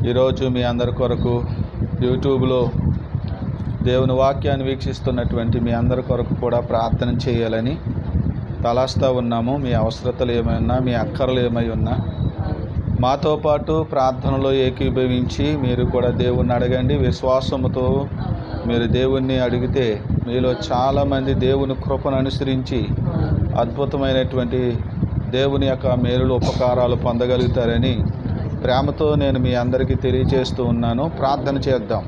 ఈరోజు మీ అందరి కొరకు యూట్యూబ్లో దేవుని వాక్యాన్ని వీక్షిస్తున్నటువంటి మీ అందరి కొరకు కూడా ప్రార్థన చేయాలని తలాస్తూ ఉన్నాము. మీ అవసరతలు ఏమైనా, మీ అక్కర్లు ఏమై ఉన్నా మాతో పాటు ప్రార్థనలో ఏకీభవించి మీరు కూడా దేవుణ్ణి అడగండి. విశ్వాసముతో మీరు దేవుణ్ణి అడిగితే మీలో చాలామంది దేవుని కృపను అనుసరించి అద్భుతమైనటువంటి దేవుని యొక్క మేలులు ఉపకారాలు పొందగలుగుతారని ప్రేమతో నేను మీ అందరికీ తెలియజేస్తూ ఉన్నాను. ప్రార్థన చేద్దాం.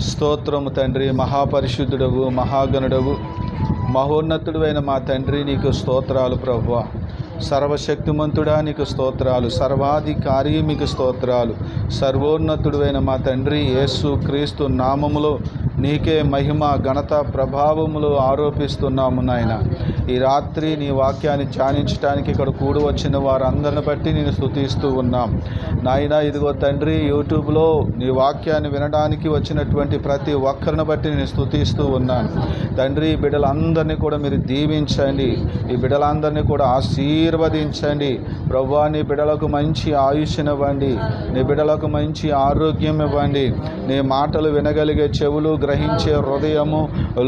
స్తోత్రము తండ్రి, మహాపరిశుద్ధుడవు, మహాగణుడవు, మహోన్నతుడైన మా తండ్రి, నీకు స్తోత్రాలు ప్రభువా. సర్వశక్తిమంతుడా నీకు స్తోత్రాలు, సర్వాధికారి మీకు స్తోత్రాలు. సర్వోన్నతుడైన మా తండ్రి యేసు క్రీస్తు నామములో నీకే మహిమ, ఘనత, ప్రభావములు ఆరోపిస్తున్నాము నాయన. ఈ రాత్రి నీ వాక్యాన్ని ధ్యానించడానికి ఇక్కడ కూడి వచ్చిన వారందరిని బట్టి నేను స్తుతిస్తూ ఉన్నాం నాయన. ఇదిగో తండ్రి, యూట్యూబ్లో నీ వాక్యాన్ని వినడానికి వచ్చినటువంటి ప్రతి ఒక్కరిని బట్టి నేను స్తుతిస్తూ ఉన్నాను తండ్రి. ఈ బిడ్డలందరినీ కూడా మీరు దీవించండి, ఈ బిడ్డలందరినీ కూడా ఆశీర్వదించండి ప్రభువా. నీ బిడ్డలకు మంచి ఆయుష్నివ్వండి, నీ బిడ్డలకు మంచి ఆరోగ్యం ఇవ్వండి. నీ మాటలు వినగలిగే చెవులు, గ్రహించే హృదయము,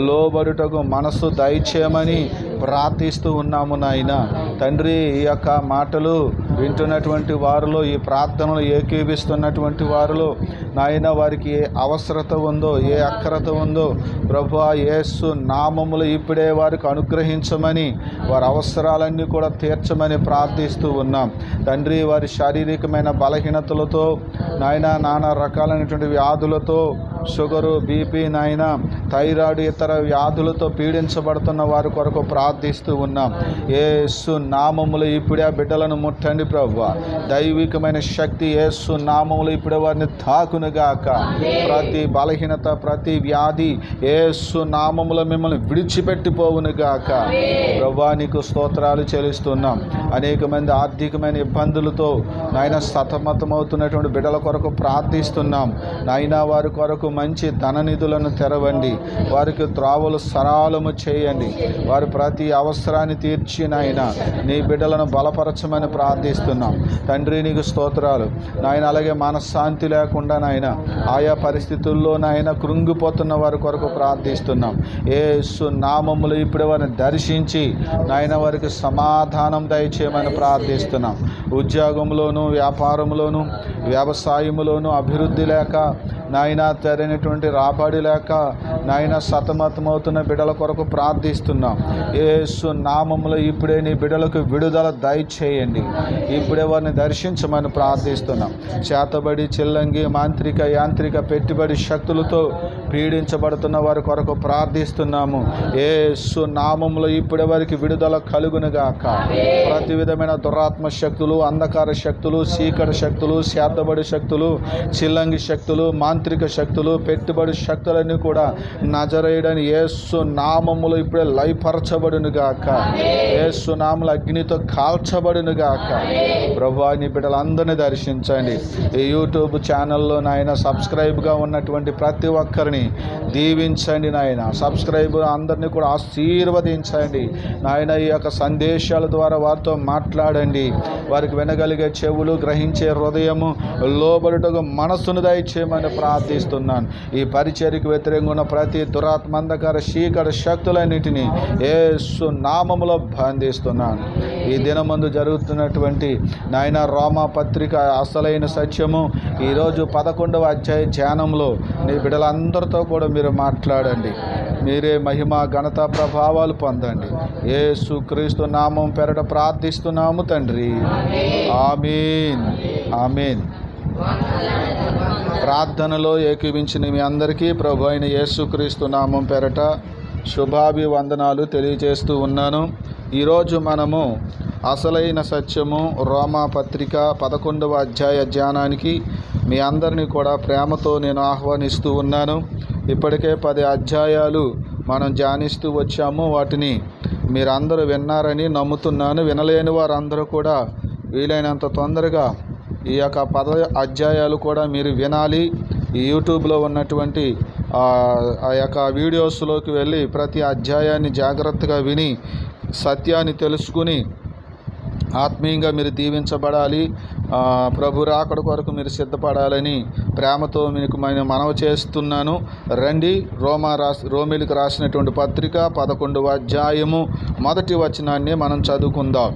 లోబడుటకు మనస్సు దయచేయమని ప్రార్థిస్తూ ఉన్నాము నాయన తండ్రి. ఈ యొక్క మాటలు వింటున్నటువంటి వారిలో, ఈ ప్రార్థనలు ఏకీభిస్తున్నటువంటి వారిలో నాయన, వారికి ఏ అవసరత ఉందో, ఏ అక్కరత ఉందో ప్రభువా యేసు నామములు ఇప్పుడే వారికి అనుగ్రహించమని, వారి అవసరాలన్నీ కూడా తీర్చమని ప్రార్థిస్తూ ఉన్నాం తండ్రి. వారి శారీరకమైన బలహీనతలతో నాయన, నానా రకాలైనటువంటి వ్యాధులతో, షుగరు, బీపీ నాయన, థైరాయిడ్, ఇతర వ్యాధులతో పీడించబడుతున్న వారి కొరకు ప్రార్థిస్తూ ఉన్నాం. యేసు నామములు ఇప్పుడే ఆ బిడ్డలను ముట్టండి ప్రభువా. దైవికమైన శక్తి యేసు నామములు ఇప్పుడే వారిని తాకునుగాక. ప్రతి బలహీనత, ప్రతి వ్యాధి యేసు నామములో మిమ్మల్ని విడిచిపెట్టిపోవునుగాక ప్రభువా. నీకు స్తోత్రాలు చెల్లిస్తున్నాం. అనేక మంది ఆర్థికమైన ఇబ్బందులతో నాయన సతమతమవుతున్నటువంటి బిడ్డల కొరకు ప్రార్థిస్తున్నాం నాయన. వారి కొరకు మంచి ధననిధులను తెరవండి, వారికి త్రావులు సరాలము చేయండి, వారి ప్రతి అవసరాన్ని తీర్చి నాయన నీ బిడ్డలను బలపరచమని ప్రార్థిస్తున్నాం తండ్రి. నీకు స్తోత్రాలు నాయన. అలాగే మనశ్శాంతి లేకుండా నాయన, ఆయా పరిస్థితుల్లో నాయన కృంగిపోతున్న వారి కొరకు ప్రార్థిస్తున్నాం. యేసు నామములు ఇప్పుడు వారిని దర్శించి నాయన వారికి సమాధానం దయచేయమని ప్రార్థిస్తున్నాం. ఉద్యోగంలోను, వ్యాపారంలోను, వ్యవసాయములోను అభివృద్ధి లేక నాయన, సరైనటువంటి రాబడి లేక నాయన సతమతమవుతున్న బిడ్డల కొరకు ప్రార్థిస్తున్నాం. యేసు నామములో ఇప్పుడే నీ బిడ్డలకు విడుదల దయచేయండి, ఇప్పుడే వారిని దర్శించమని ప్రార్థిస్తున్నాం. చేతబడి, చిల్లంగి, మాంత్రిక, యాంత్రిక పెట్టుబడి శక్తులతో పీడించబడుతున్న వారి కొరకు ప్రార్థిస్తున్నాము. యేసు నామములో ఇప్పుడే వారికి విడుదల కలుగునుగాక. ప్రతి విధమైన దురాత్మ శక్తులు, అంధకార శక్తులు, చీకటి శక్తులు, చేతబడి శక్తులు, చిల్లంగి శక్తులు, మాంత్రిక శక్తులు, పెట్టుబడి శక్తులన్నీ కూడా నజరేయుడని యేసు నామములో ఇప్పుడే లయపరచబడునుగాక. యేసు నామముల అగ్నితో కాల్చబడునుగాక ప్రభువా. నీ బిడ్డలందరినీ దర్శించండి. ఈ యూట్యూబ్ ఛానల్లో నాయన సబ్స్క్రైబ్గా ఉన్నటువంటి ప్రతి ఒక్కరిని దీవించండి నాయన. సబ్స్క్రైబ్ అందరినీ కూడా ఆశీర్వదించండి నాయన. ఈ యొక్క సందేశాల ద్వారా వారితో మాట్లాడండి, వారికి వినగలిగే చెవులు, గ్రహించే హృదయము, లోబడుటకు మనస్సును దయచేయమని ప్రార్థిస్తున్నాను. ఈ పరిచర్యకు వ్యతిరేకంగా ఉన్న ప్రతి దురాత్మంధకార చీకటి శక్తులన్నిటినీ యేసు నామములో బంధిస్తున్నాను. ఈ దినమందు జరుగుతున్నటువంటి నాయన రోమా పత్రిక అసలైన సత్యము ఈరోజు 11వ అధ్యాయ ధ్యానంలో నీ బిడ్డలందరితో కూడా మీరు మాట్లాడండి. మీరే మహిమ, ఘనత, ప్రభావాలు పొందండి. యేసు క్రీస్తు నామం పేరట ప్రార్థిస్తున్నాము తండ్రి. ఆమేన్, ఆమేన్. ప్రార్థనలో ఏకీవించిన మీ అందరికీ ప్రభు అయిన యేసుక్రీస్తు నామం పేరట శుభాభివందనాలు తెలియజేస్తూ ఉన్నాను. ఈరోజు మనము అసలైన సత్యము రోమా పత్రిక 11వ అధ్యాయ ధ్యానానికి మీ అందరినీ కూడా ప్రేమతో నేను ఆహ్వానిస్తూ ఉన్నాను. ఇప్పటికే 10 అధ్యాయాలు మనం ధ్యానిస్తూ వచ్చాము. వాటిని మీరందరూ విన్నారని నమ్ముతున్నాను. వినలేని వారందరూ కూడా వీలైనంత తొందరగా ఈ యొక్క 10 అధ్యాయాలు కూడా మీరు వినాలి. ఈ యూట్యూబ్లో ఉన్నటువంటి ఆ యొక్క వీడియోస్లోకి వెళ్ళి ప్రతి అధ్యాయాన్ని జాగ్రత్తగా విని సత్యాన్ని తెలుసుకుని ఆత్మీయంగా మీరు దీవించబడాలి. ప్రభు రాకడ కొరకు మీరు సిద్ధపడాలని ప్రేమతో మీకు మనవి చేస్తున్నాను. రండి. రోమీలకు రాసినటువంటి పత్రిక 11వ అధ్యాయము 1వ వచనాన్ని మనం చదువుకుందాం.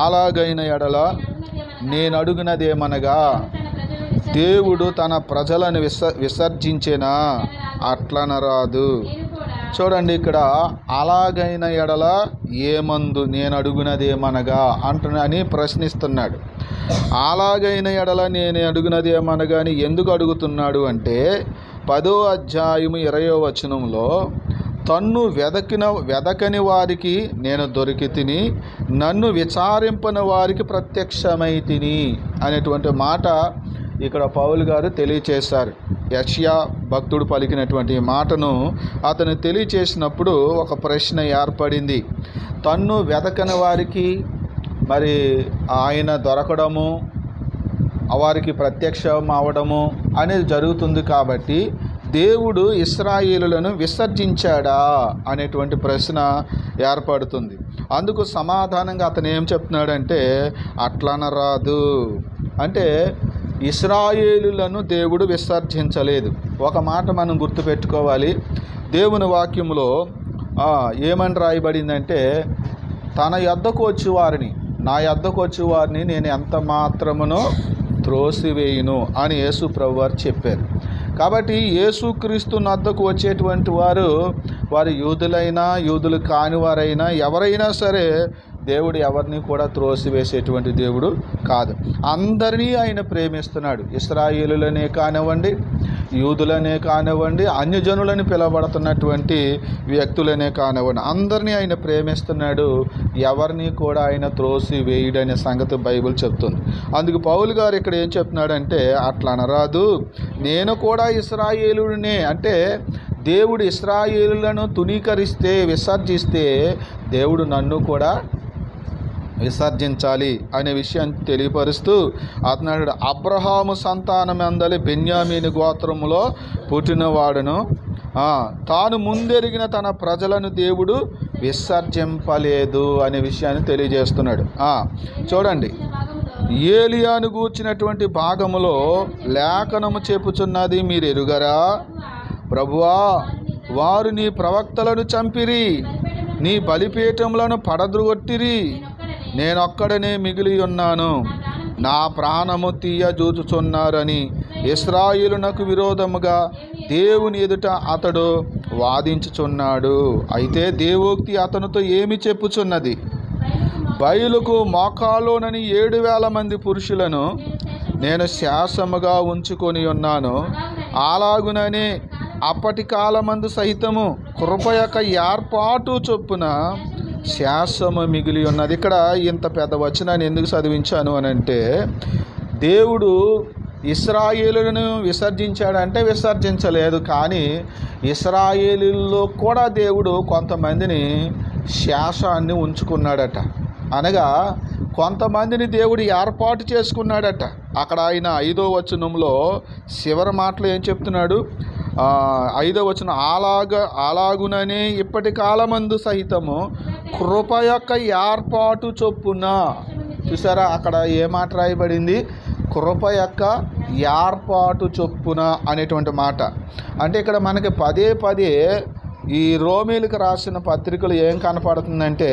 అలాగైన ఎడల నేను అడుగునదేమనగా, దేవుడు తన ప్రజలను విసర్జించెనా? అట్లనరాదు. చూడండి, ఇక్కడ అలాగైన ఎడల ఏమందు నేను అడుగునదేమనగా అని ప్రశ్నిస్తున్నాడు. అలాగైన ఎడల నేను అడుగునదేమనగా అని ఎందుకు అడుగుతున్నాడు అంటే 10వ అధ్యాయము 20వ వచనంలో తన్ను వెదకని వారికి నేను దొరికి తిని, నన్ను విచారింపని వారికి ప్రత్యక్షమై తిని అనేటువంటి మాట ఇక్కడ పౌలు గారు తెలియచేశారు. యెషయా భక్తుడు పలికినటువంటి మాటను అతను తెలియచేసినప్పుడు ఒక ప్రశ్న ఏర్పడింది. తన్ను వెదకని వారికి మరి ఆయన దొరకడము, వారికి ప్రత్యక్షం అవడము అనేది జరుగుతుంది. కాబట్టి దేవుడు ఇశ్రాయేలులను విసర్జించాడా అనేటువంటి ప్రశ్న ఏర్పడుతుంది. అందుకు సమాధానంగా అతను ఏం చెప్తున్నాడంటే, అట్లనరాదు. అంటే ఇశ్రాయేలులను దేవుడు విసర్జించలేదు. ఒక మాట మనం గుర్తుపెట్టుకోవాలి. దేవుని వాక్యంలో ఏమని రాయబడిందంటే, తన యొద్దకు వచ్చి వారిని, నా యొద్దకు వచ్చి వారిని నేను ఎంత మాత్రమునో త్రోసివేయును అని యేసు ప్రభువారు చెప్పారు. కాబట్టి యేసుక్రీస్తు వద్దకు వచ్చేటువంటి వారు యూదులైనా యూదులు కాని వారైనా ఎవరైనా సరే దేవుడు ఎవరిని కూడా త్రోసివేసేటువంటి దేవుడు కాదు. అందరినీ ఆయన ప్రేమిస్తున్నాడు. ఇశ్రాయేలులనే కానివ్వండి, యూదులనే కానివ్వండి, అన్యజనులని పిలవబడుతున్నటువంటి వ్యక్తులనే కానివ్వండి, అందరినీ ఆయన ప్రేమిస్తున్నాడు. ఎవరిని కూడా ఆయన త్రోసివేయుడనే సంగతి బైబిల్ చెప్తుంది. అందుకు పౌలు గారు ఇక్కడ ఏం చెప్తున్నాడంటే, అట్లా అనరాదు, నేను కూడా ఇశ్రాయేలుడినే. అంటే దేవుడు ఇశ్రాయేలులను తునీకరిస్తే, విసర్జిస్తే దేవుడు నన్ను కూడా విసర్జించాలి అనే విషయాన్ని తెలియపరుస్తూ అతను అబ్రహాము సంతానమందలి బెన్యామీను గోత్రములో పుట్టినవాడును, తాను ముందెరిగిన తన ప్రజలను దేవుడు విసర్జింపలేదు అనే విషయాన్ని తెలియజేస్తున్నాడు. చూడండి, ఏలియాను గూర్చినటువంటి భాగములో లేఖనము చెప్పుచున్నది మీరు ఎరుగరా? ప్రభువా, వారు నీ ప్రవక్తలను చంపిరి, నీ బలిపీఠములను పడద్రొట్టిరి, నేనొక్కడనే మిగిలి ఉన్నాను, నా ప్రాణము తీయజూచుచున్నారని ఇశ్రాయేలునకు విరోధముగా దేవుని ఎదుట అతడు వాదించుచున్నాడు. అయితే దేవోక్తి అతనితో ఏమి చెప్పుచున్నది? బయలుకు మోకాలోనని 7,000 మంది పురుషులను నేను శాసముగా ఉంచుకొని ఉన్నాను. అలాగుననే అప్పటి కాలమందు సహితము కృప యొక్క ఏర్పాటు చొప్పున శాసము మిగిలి ఉన్నది. ఇక్కడ ఇంత పెద్ద వచనాన్ని ఎందుకు చదివించాను అని అంటే, దేవుడు ఇశ్రాయేలులను విసర్జించాడంటే విసర్జించలేదు, కానీ ఇశ్రాయేలులో కూడా దేవుడు కొంతమందిని శాసాన్ని ఉంచుకున్నాడట. అనగా కొంతమందిని దేవుడు ఏర్పాటు చేసుకున్నాడట. అక్కడ ఆయన 5వ వచనంలో చివరి మాటలు ఏం చెప్తున్నాడు? 5వ వచనం, అలాగుననే ఇప్పటి కాలమందు సహితము కృప యొక్క ఏర్పాటు చొప్పున. చూసారా, అక్కడ ఏ మాట రాయబడింది? కృప యొక్క ఏర్పాటు చొప్పున అనేటువంటి మాట. అంటే ఇక్కడ మనకి పదే పదే ఈ రోమీలకు రాసిన పత్రికలు ఏం కనపడుతుందంటే,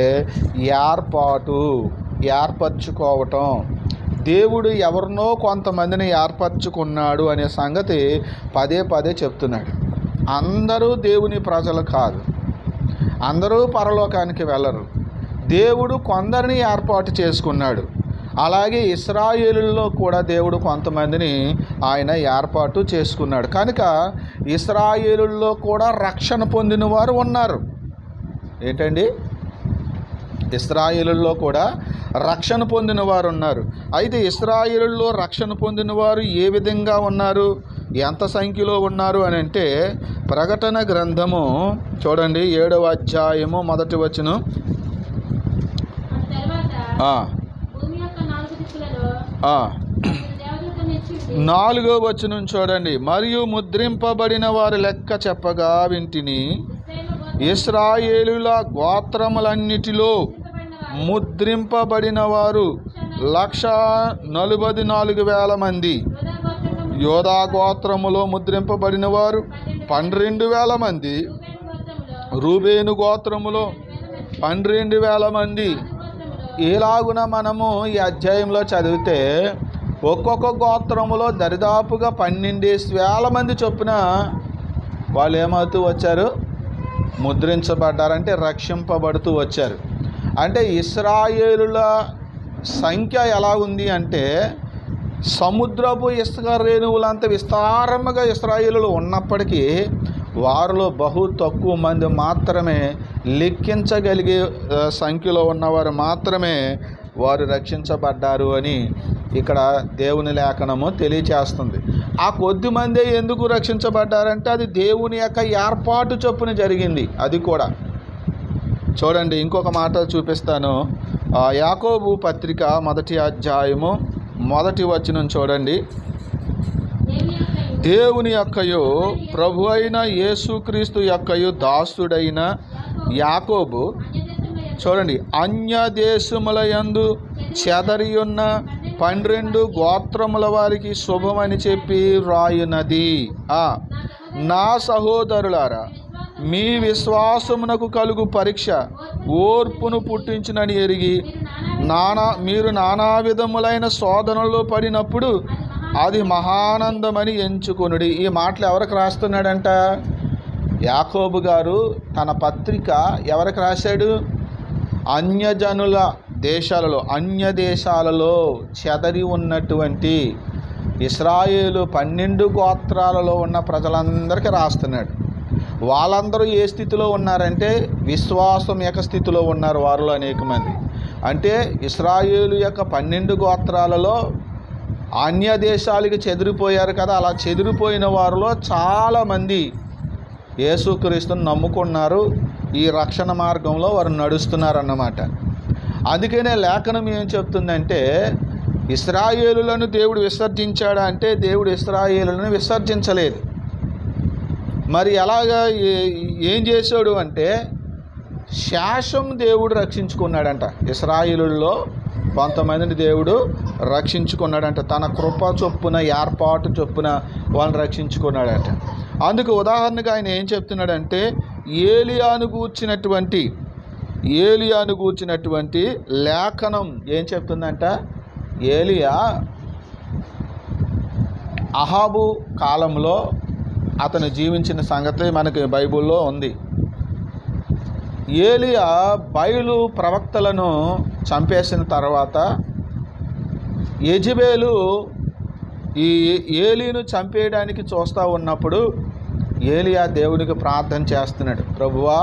ఏర్పరచుకోవటం. దేవుడు ఎవరినో కొంతమందిని ఏర్పరచుకున్నాడు అనే సంగతి పదే పదే చెప్తున్నాడు. అందరూ దేవుని ప్రజలు కాదు, అందరూ పరలోకానికి వెళ్ళరు. దేవుడు కొందరిని ఏర్పాటు చేసుకున్నాడు. అలాగే ఇశ్రాయేలులో కూడా దేవుడు కొంతమందిని ఆయన ఏర్పాటు చేసుకున్నాడు. కనుక ఇశ్రాయేలులో కూడా రక్షణ పొందిన వారు ఉన్నారు. ఏంటండి? ఇశ్రాయేలులో కూడా రక్షణ పొందిన వారు ఉన్నారు. అయితే ఇశ్రాయేలులో రక్షణ పొందిన వారు ఏ విధంగా ఉన్నారు, ఎంత సంఖ్యలో ఉన్నారు అని అంటే, ప్రకటన గ్రంథము చూడండి 7వ అధ్యాయము 1వ వచనం. 4వ వచనం చూడండి. మరియు ముద్రింపబడిన వారి లెక్క చెప్పగా వింటిని, ఇశ్రాయేలుల గోత్రములన్నిటిలో ముద్రింపబడిన వారు 1,44,000 మంది. యోధా గోత్రములో ముద్రింపబడిన వారు 12,000 మంది. రూబేను గోత్రములో 12,000 మంది. ఇలాగున మనము ఈ అధ్యాయంలో చదివితే ఒక్కొక్క గోత్రములో దరిదాపుగా 12,000 మంది చొప్పున వాళ్ళు ఏమవుతూ వచ్చారు? ముద్రించబడ్డారంటే రక్షింపబడుతూ వచ్చారు. అంటే ఇశ్రాయేలుల సంఖ్య ఎలా ఉంది అంటే సముద్రపు ఇసుక రేణువులంత విస్తారముగా ఇశ్రాయేలులు ఉన్నప్పటికీ వారిలో బహు తక్కువ మంది మాత్రమే, లెక్కించగలిగే సంఖ్యలో ఉన్నవారు మాత్రమే వారు రక్షించబడ్డారు అని ఇక్కడ దేవుని లేఖనము తెలియచేస్తుంది. ఆ కొద్ది మందే ఎందుకు రక్షించబడ్డారంటే అది దేవుని యొక్క ఏర్పాటు చొప్పున జరిగింది. అది కూడా చూడండి, ఇంకొక మాట చూపిస్తాను. యాకోబు పత్రిక 1వ అధ్యాయము 1వ వచనం చూడండి. దేవుని యొక్కయు ప్రభు అయిన యేసుక్రీస్తు యొక్కయు దాసుడైన యాకోబు చూడండి, అన్య దేశముల యందు చెదరియున్న 12 గోత్రముల వారికి శుభమని చెప్పి వ్రాయునది. నా సహోదరులారా, మీ విశ్వాసమునకు కలుగు పరీక్ష ఓర్పును పుట్టించునని ఎరిగి మీరు నానా విధములైన శోధనలో పడినప్పుడు అది మహానందమని ఎంచుకొనుడి. ఈ మాటలు ఎవరికి రాస్తున్నాడంట? యాకోబు గారు తన పత్రిక ఎవరికి రాశాడు? అన్యజనుల దేశాలలో, అన్య దేశాలలో చెదరి ఉన్నటువంటి ఇశ్రాయేలు 12 గోత్రాలలో ఉన్న ప్రజలందరికీ రాస్తున్నాడు. వాళ్ళందరూ ఏ స్థితిలో ఉన్నారంటే విశ్వాసం యొక్క స్థితిలో ఉన్నారు వారిలో అనేక మంది. అంటే ఇశ్రాయేలు యొక్క 12 గోత్రాలలో అన్య దేశాలకి చెదిరిపోయారు కదా, అలా చెదిరిపోయిన వారిలో చాలామంది యేసుక్రీస్తుని నమ్ముకున్నారు. ఈ రక్షణ మార్గంలో వారు నడుస్తున్నారన్నమాట. అందుకనే లేఖనం ఏం చెప్తుందంటే ఇశ్రాయేలులను దేవుడు విసర్జించాడా అంటే దేవుడు ఇశ్రాయేలులను విసర్జించలేదు. మరి ఎలాగా ఏం చేశాడు అంటే శేషం దేవుడు రక్షించుకున్నాడంట. ఇశ్రాయేలుల్లో కొంతమందిని దేవుడు రక్షించుకున్నాడంట. తన కృప చొప్పున, ఏర్పాటు చొప్పున వాళ్ళని రక్షించుకున్నాడంట. అందుకు ఉదాహరణగా ఆయన ఏం చెప్తున్నాడంటే ఏలియాను గూర్చినటువంటి లేఖనం ఏం చెప్తుందంట? ఏలియా అహాబు కాలంలో అతను జీవించిన సంగతి మనకి బైబిల్లో ఉంది. ఏలియా బయలు ప్రవక్తలను చంపేసిన తర్వాత యెజెబెలు ఈ ఏలీను చంపేయడానికి చూస్తూ ఉన్నప్పుడు ఏలియా దేవునికి ప్రార్థన చేస్తున్నాడు. ప్రభువా,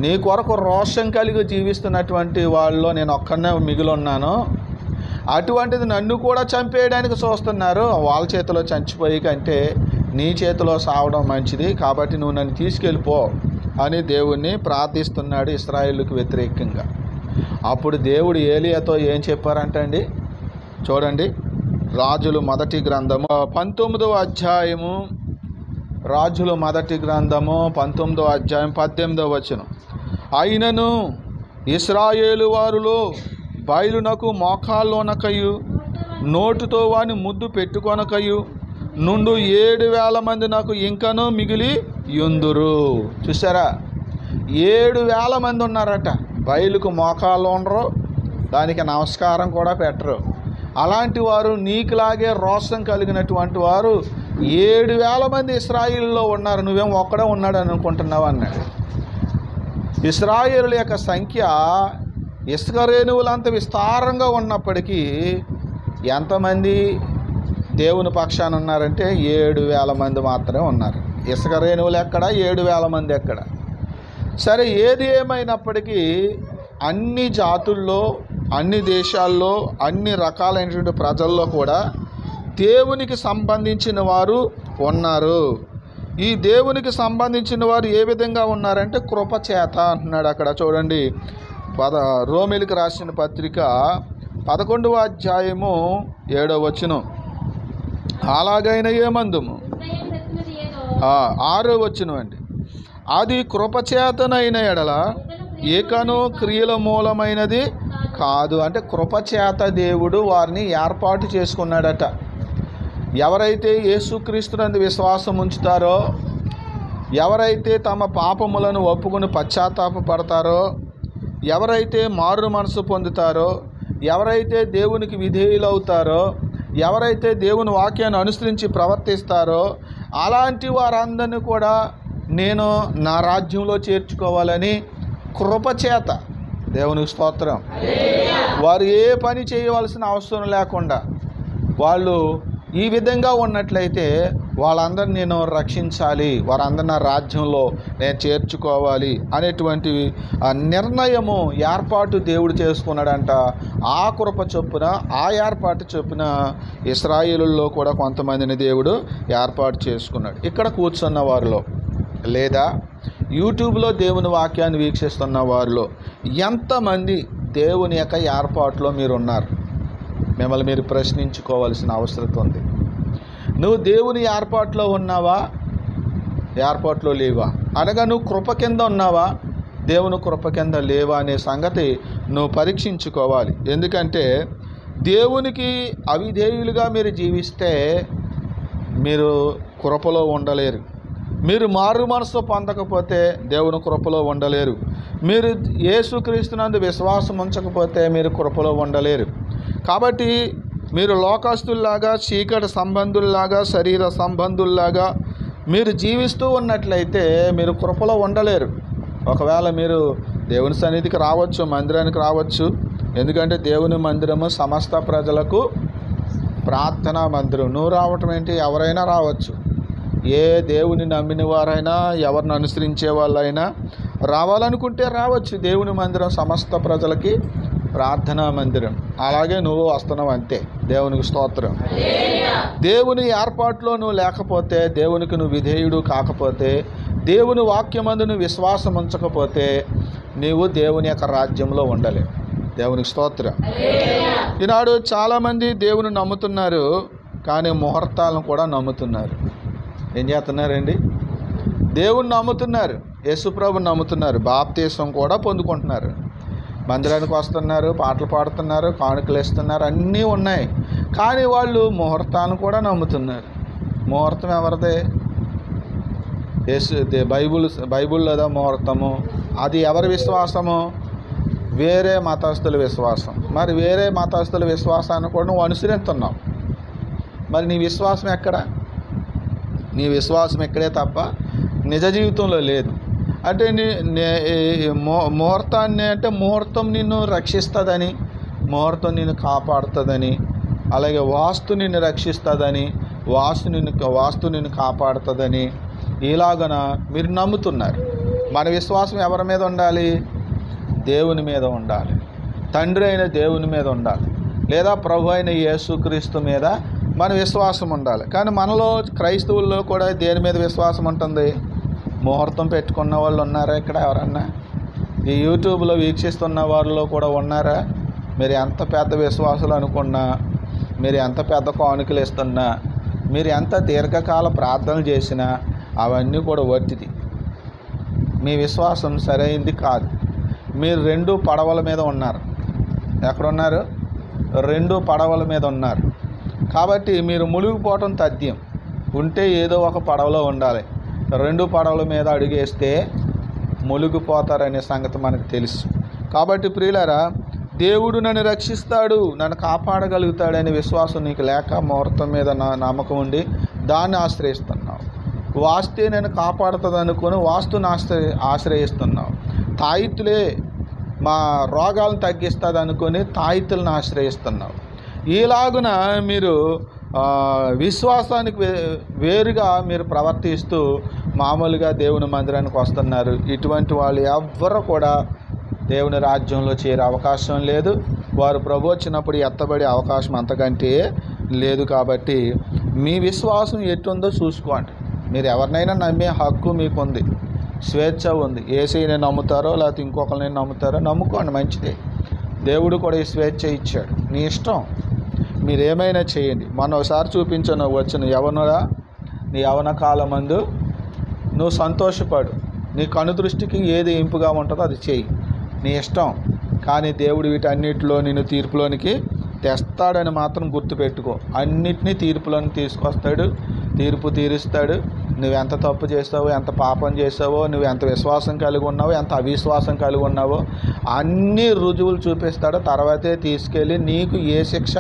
నీ కొరకు రోషం కలిగి జీవిస్తున్నటువంటి వాళ్ళలో నేను ఒక్కనే మిగిలి ఉన్నాను. అటువంటిది నన్ను కూడా చంపేయడానికి చూస్తున్నారు. వాళ్ళ చేతిలో చచ్చిపోయి కంటే నీ చేతిలో సావడం మంచిది, కాబట్టి నువ్వు నన్ను తీసుకెళ్ళిపో అని దేవుణ్ణి ప్రార్థిస్తున్నాడు ఇశ్రాయేలుకు వ్యతిరేకంగా. అప్పుడు దేవుడు ఏలియాతో ఏం చెప్పారంటండి? చూడండి, రాజులు మొదటి గ్రంథము 19వ అధ్యాయము, రాజులు మొదటి గ్రంథము 19వ అధ్యాయం 18వ వచనం. అయినను ఇశ్రాయేలు వారిలో బయలునకు మోకాల్లోనకయు నోటుతో వాని ముద్దు పెట్టుకొనకయు నుండు 7,000 మంది నాకు ఇంకనూ మిగిలి యుందురు. చూసారా, 7,000 మంది ఉన్నారట. బయలుకు మోకాళ్ళు ఉండరు, దానికి నమస్కారం కూడా పెట్టరు. అలాంటి వారు నీకులాగే రోషం కలిగినటువంటి వారు 7,000 మంది ఇశ్రాయేలులో ఉన్నారు. నువ్వేం ఒక్కడే ఉన్నాడు అనుకుంటున్నావు అన్నాడు. ఇశ్రాయేలుల యొక్క సంఖ్య ఇసుక రేణువులంత విస్తారంగా ఉన్నప్పటికీ ఎంతమంది దేవుని పక్షాన ఉన్నారంటే 7,000 మంది మాత్రమే ఉన్నారు. ఇసుక రేణువులు ఎక్కడ, 7,000 మంది ఎక్కడ? సరే, ఏది ఏమైనప్పటికీ అన్ని జాతుల్లో, అన్ని దేశాల్లో, అన్ని రకాలైనటువంటి ప్రజల్లో కూడా దేవునికి సంబంధించిన వారు ఉన్నారు. ఈ దేవునికి సంబంధించిన వారు ఏ విధంగా ఉన్నారంటే కృపచేత అంటున్నాడు. అక్కడ చూడండి, రోమీయులకు రాసిన పత్రిక 11వ అధ్యాయము 7వ వచనం. అలాగైనా ఏమందుము 6వ వచనం అండి. అది కృపచేతనైన ఎడల ఏకను క్రియల మూలమైనది కాదు. అంటే కృపచేత దేవుడు వారిని ఏర్పాటు చేసుకున్నాడట. ఎవరైతే యేసుక్రీస్తునందు విశ్వాసం ఉంచుతారో, ఎవరైతే తమ పాపములను ఒప్పుకొని పశ్చాత్తాపపడతారో, ఎవరైతే మారు మనసు పొందుతారో, ఎవరైతే దేవునికి విధేయులవుతారో, ఎవరైతే దేవుని వాక్యాన్ని అనుసరించి ప్రవర్తిస్తారో, అలాంటి వారందరినీ కూడా నేను నా రాజ్యంలో చేర్చుకోవాలని కృపచేత, దేవునికి స్తోత్రం, వారు ఏ పని చేయవలసిన అవసరం లేకుండా వాళ్ళు ఈ విధంగా ఉన్నట్లయితే వాళ్ళందరినీ నేను రక్షించాలి, వారందరినీ నా రాజ్యంలో నేను చేర్చుకోవాలి అనేటువంటి నిర్ణయము, ఏర్పాటు దేవుడు చేసుకున్నాడంట. ఆ కృప చొప్పున, ఆ ఏర్పాటు చొప్పున ఇశ్రాయేలుల్లో కూడా కొంతమందిని దేవుడు ఏర్పాటు చేసుకున్నాడు. ఇక్కడ కూర్చున్న వారిలో లేదా యూట్యూబ్లో దేవుని వాక్యాన్ని వీక్షిస్తున్న వారిలో ఎంతమంది దేవుని యొక్క ఏర్పాటులో మీరు ఉన్నారు? మిమ్మల్ని మీరు ప్రశ్నించుకోవాల్సిన అవసరం ఉంది. నువ్వు దేవుని ఏర్పాటులో ఉన్నావా, ఏర్పాటులో లేవా? అనగా నువ్వు కృప కింద ఉన్నావా, దేవుని కృప కింద లేవా అనే సంగతి నువ్వు పరీక్షించుకోవాలి. ఎందుకంటే దేవునికి అవిధేయులుగా మీరు జీవిస్తే మీరు కృపలో ఉండలేరు. మీరు మారు మనసు పొందకపోతే దేవుని కృపలో ఉండలేరు. మీరు యేసుక్రీస్తునందు విశ్వాసం ఉంచకపోతే మీరు కృపలో ఉండలేరు. కాబట్టి మీరు లోకస్తుల్లాగా, చీకటి సంబంధుల్లాగా, శరీర సంబంధుల్లాగా మీరు జీవిస్తూ ఉన్నట్లయితే మీరు కృపలో ఉండలేరు. ఒకవేళ మీరు దేవుని సన్నిధికి రావచ్చు, మందిరానికి రావచ్చు. ఎందుకంటే దేవుని మందిరము సమస్త ప్రజలకు ప్రార్థనా మందిరం. నువ్వు రావటం ఏంటి? ఎవరైనా రావచ్చు. ఏ దేవుని నమ్మిన వారైనా, ఎవరిని అనుసరించే వాళ్ళైనా రావాలనుకుంటే రావచ్చు. దేవుని మందిరం సమస్త ప్రజలకి ప్రార్థనా మందిరం. అలాగే నువ్వు వస్తున్నావు అంతే. దేవునికి స్తోత్రం. దేవుని ఏర్పాట్లో నువ్వు లేకపోతే, దేవునికి నువ్వు విధేయుడు కాకపోతే, దేవుని వాక్యమందు నువ్వు విశ్వాసం ఉంచకపోతే నీవు దేవుని యొక్క రాజ్యంలో ఉండలేవు. దేవునికి స్తోత్రం. ఈనాడు చాలామంది దేవుని నమ్ముతున్నారు, కానీ ముహూర్తాలను కూడా నమ్ముతున్నారు. ఏం చేస్తున్నారండి? దేవుని నమ్ముతున్నారు, యేసుప్రభుని నమ్ముతున్నారు, బాప్తీసం కూడా పొందుకుంటున్నారు, మందిరానికి వస్తున్నారు, పాటలు పాడుతున్నారు, కానుకలు ఇస్తున్నారు, అన్నీ ఉన్నాయి. కానీ వాళ్ళు ముహూర్తాలను కూడా నమ్ముతున్నారు. ముహూర్తం ఎవరిదే? బైబుల్లోదా ముహూర్తము? అది ఎవరి విశ్వాసము? వేరే మతస్థుల విశ్వాసం. మరి వేరే మతస్థుల విశ్వాసాన్ని కూడా నువ్వు అనుసరిస్తున్నావు. మరి నీ విశ్వాసం ఎక్కడ? నీ విశ్వాసం ఎక్కడే తప్ప నిజ జీవితంలో లేదు. అంటే ముహూర్తాన్ని, అంటే ముహూర్తం నిన్ను రక్షిస్తుందని, ముహూర్తం నిన్ను కాపాడుతుందని, అలాగే వాస్తు నిన్ను రక్షిస్తుందని, వాస్తు నిన్ను కాపాడుతుందని ఇలాగన మీరు నమ్ముతున్నారు. మన విశ్వాసం ఎవరి మీద ఉండాలి? దేవుని మీద ఉండాలి. తండ్రి అయిన దేవుని మీద ఉండాలి, లేదా ప్రభు అయిన యేసుక్రీస్తు మీద మన విశ్వాసం ఉండాలి. కానీ మనలో క్రైస్తవుల్లో కూడా దేని మీద విశ్వాసం ఉంటుంది? ముహూర్తం పెట్టుకున్న వాళ్ళు ఉన్నారా ఇక్కడ ఎవరన్నా? ఈ యూట్యూబ్లో వీక్షిస్తున్న వాళ్ళలో కూడా ఉన్నారా? మీరు ఎంత పెద్ద విశ్వాసులు అనుకున్నా, మీరు ఎంత పెద్ద కానుకలు ఇస్తున్నా, మీరు ఎంత దీర్ఘకాల ప్రార్థనలు చేసినా అవన్నీ కూడా వట్టిది. మీ విశ్వాసం సరైంది కాదు. మీరు 2 పడవల మీద ఉన్నారు. ఎక్కడున్నారు? 2 పడవల మీద ఉన్నారు. కాబట్టి మీరు మునిగిపోవటం తథ్యం. ఉంటే ఏదో ఒక పడవలో ఉండాలి. 2 పడవల మీద అడుగేస్తే మునిగిపోతారనే సంగతి మనకు తెలుసు. కాబట్టి ప్రియులారా, దేవుడు నన్ను రక్షిస్తాడు, నన్ను కాపాడగలుగుతాడనే విశ్వాసం నీకు లేక ముహూర్తం మీద నమ్మకం ఉండి దాన్ని ఆశ్రయిస్తున్నావు. వాస్తే నేను కాపాడుతుంది అనుకుని వాస్తుని ఆశ్రయిస్తున్నావు. తాయితులే మా రోగాలను తగ్గిస్తుంది అనుకొని తాయితులను ఆశ్రయిస్తున్నావు. ఈలాగున మీరు విశ్వాసానికి వేరుగా మీరు ప్రవర్తిస్తూ మామూలుగా దేవుని మందిరానికి వస్తున్నారు. ఇటువంటి వాళ్ళు ఎవ్వరూ కూడా దేవుని రాజ్యంలో చేరే అవకాశం లేదు. వారు ప్రభు వచ్చినప్పుడు ఎత్తబడే అవకాశం అంతకంటే లేదు. కాబట్టి మీ విశ్వాసం ఎటుందో చూసుకోండి. మీరు ఎవరినైనా నమ్మే హక్కు మీకు ఉంది, స్వేచ్ఛ ఉంది. యేసయ్యని నమ్ముతారో లేకపోతే ఇంకొకరిని నమ్ముతారో నమ్ముకోండి, మంచిదే. దేవుడు కూడా ఈ స్వేచ్ఛ ఇచ్చాడు. నీ ఇష్టం, మీరేమైనా చేయండి. మనం ఒకసారి చూపించాను, వచ్చిన యవనుడా, నీ యవన కాలమందు నువ్వు సంతోషపడు, నీ కను దృష్టికి ఏది ఇంపుగా ఉంటుందో అది చేయి, నీ ఇష్టం. కానీ దేవుడు వీటన్నిటిలో నిన్ను తీర్పులోనికి తెస్తాడని మాత్రం గుర్తుపెట్టుకో. అన్నిటినీ తీర్పులోని తీసుకొస్తాడు, తీర్పు తీరుస్తాడు. నువ్వెంత తప్పు చేస్తావో, ఎంత పాపం చేసావో, నువ్వు ఎంత విశ్వాసం కలిగి ఉన్నావో, ఎంత అవిశ్వాసం కలిగి ఉన్నావో అన్ని రుజువులు చూపిస్తాడు. తర్వాతే తీసుకెళ్ళి నీకు ఏ శిక్ష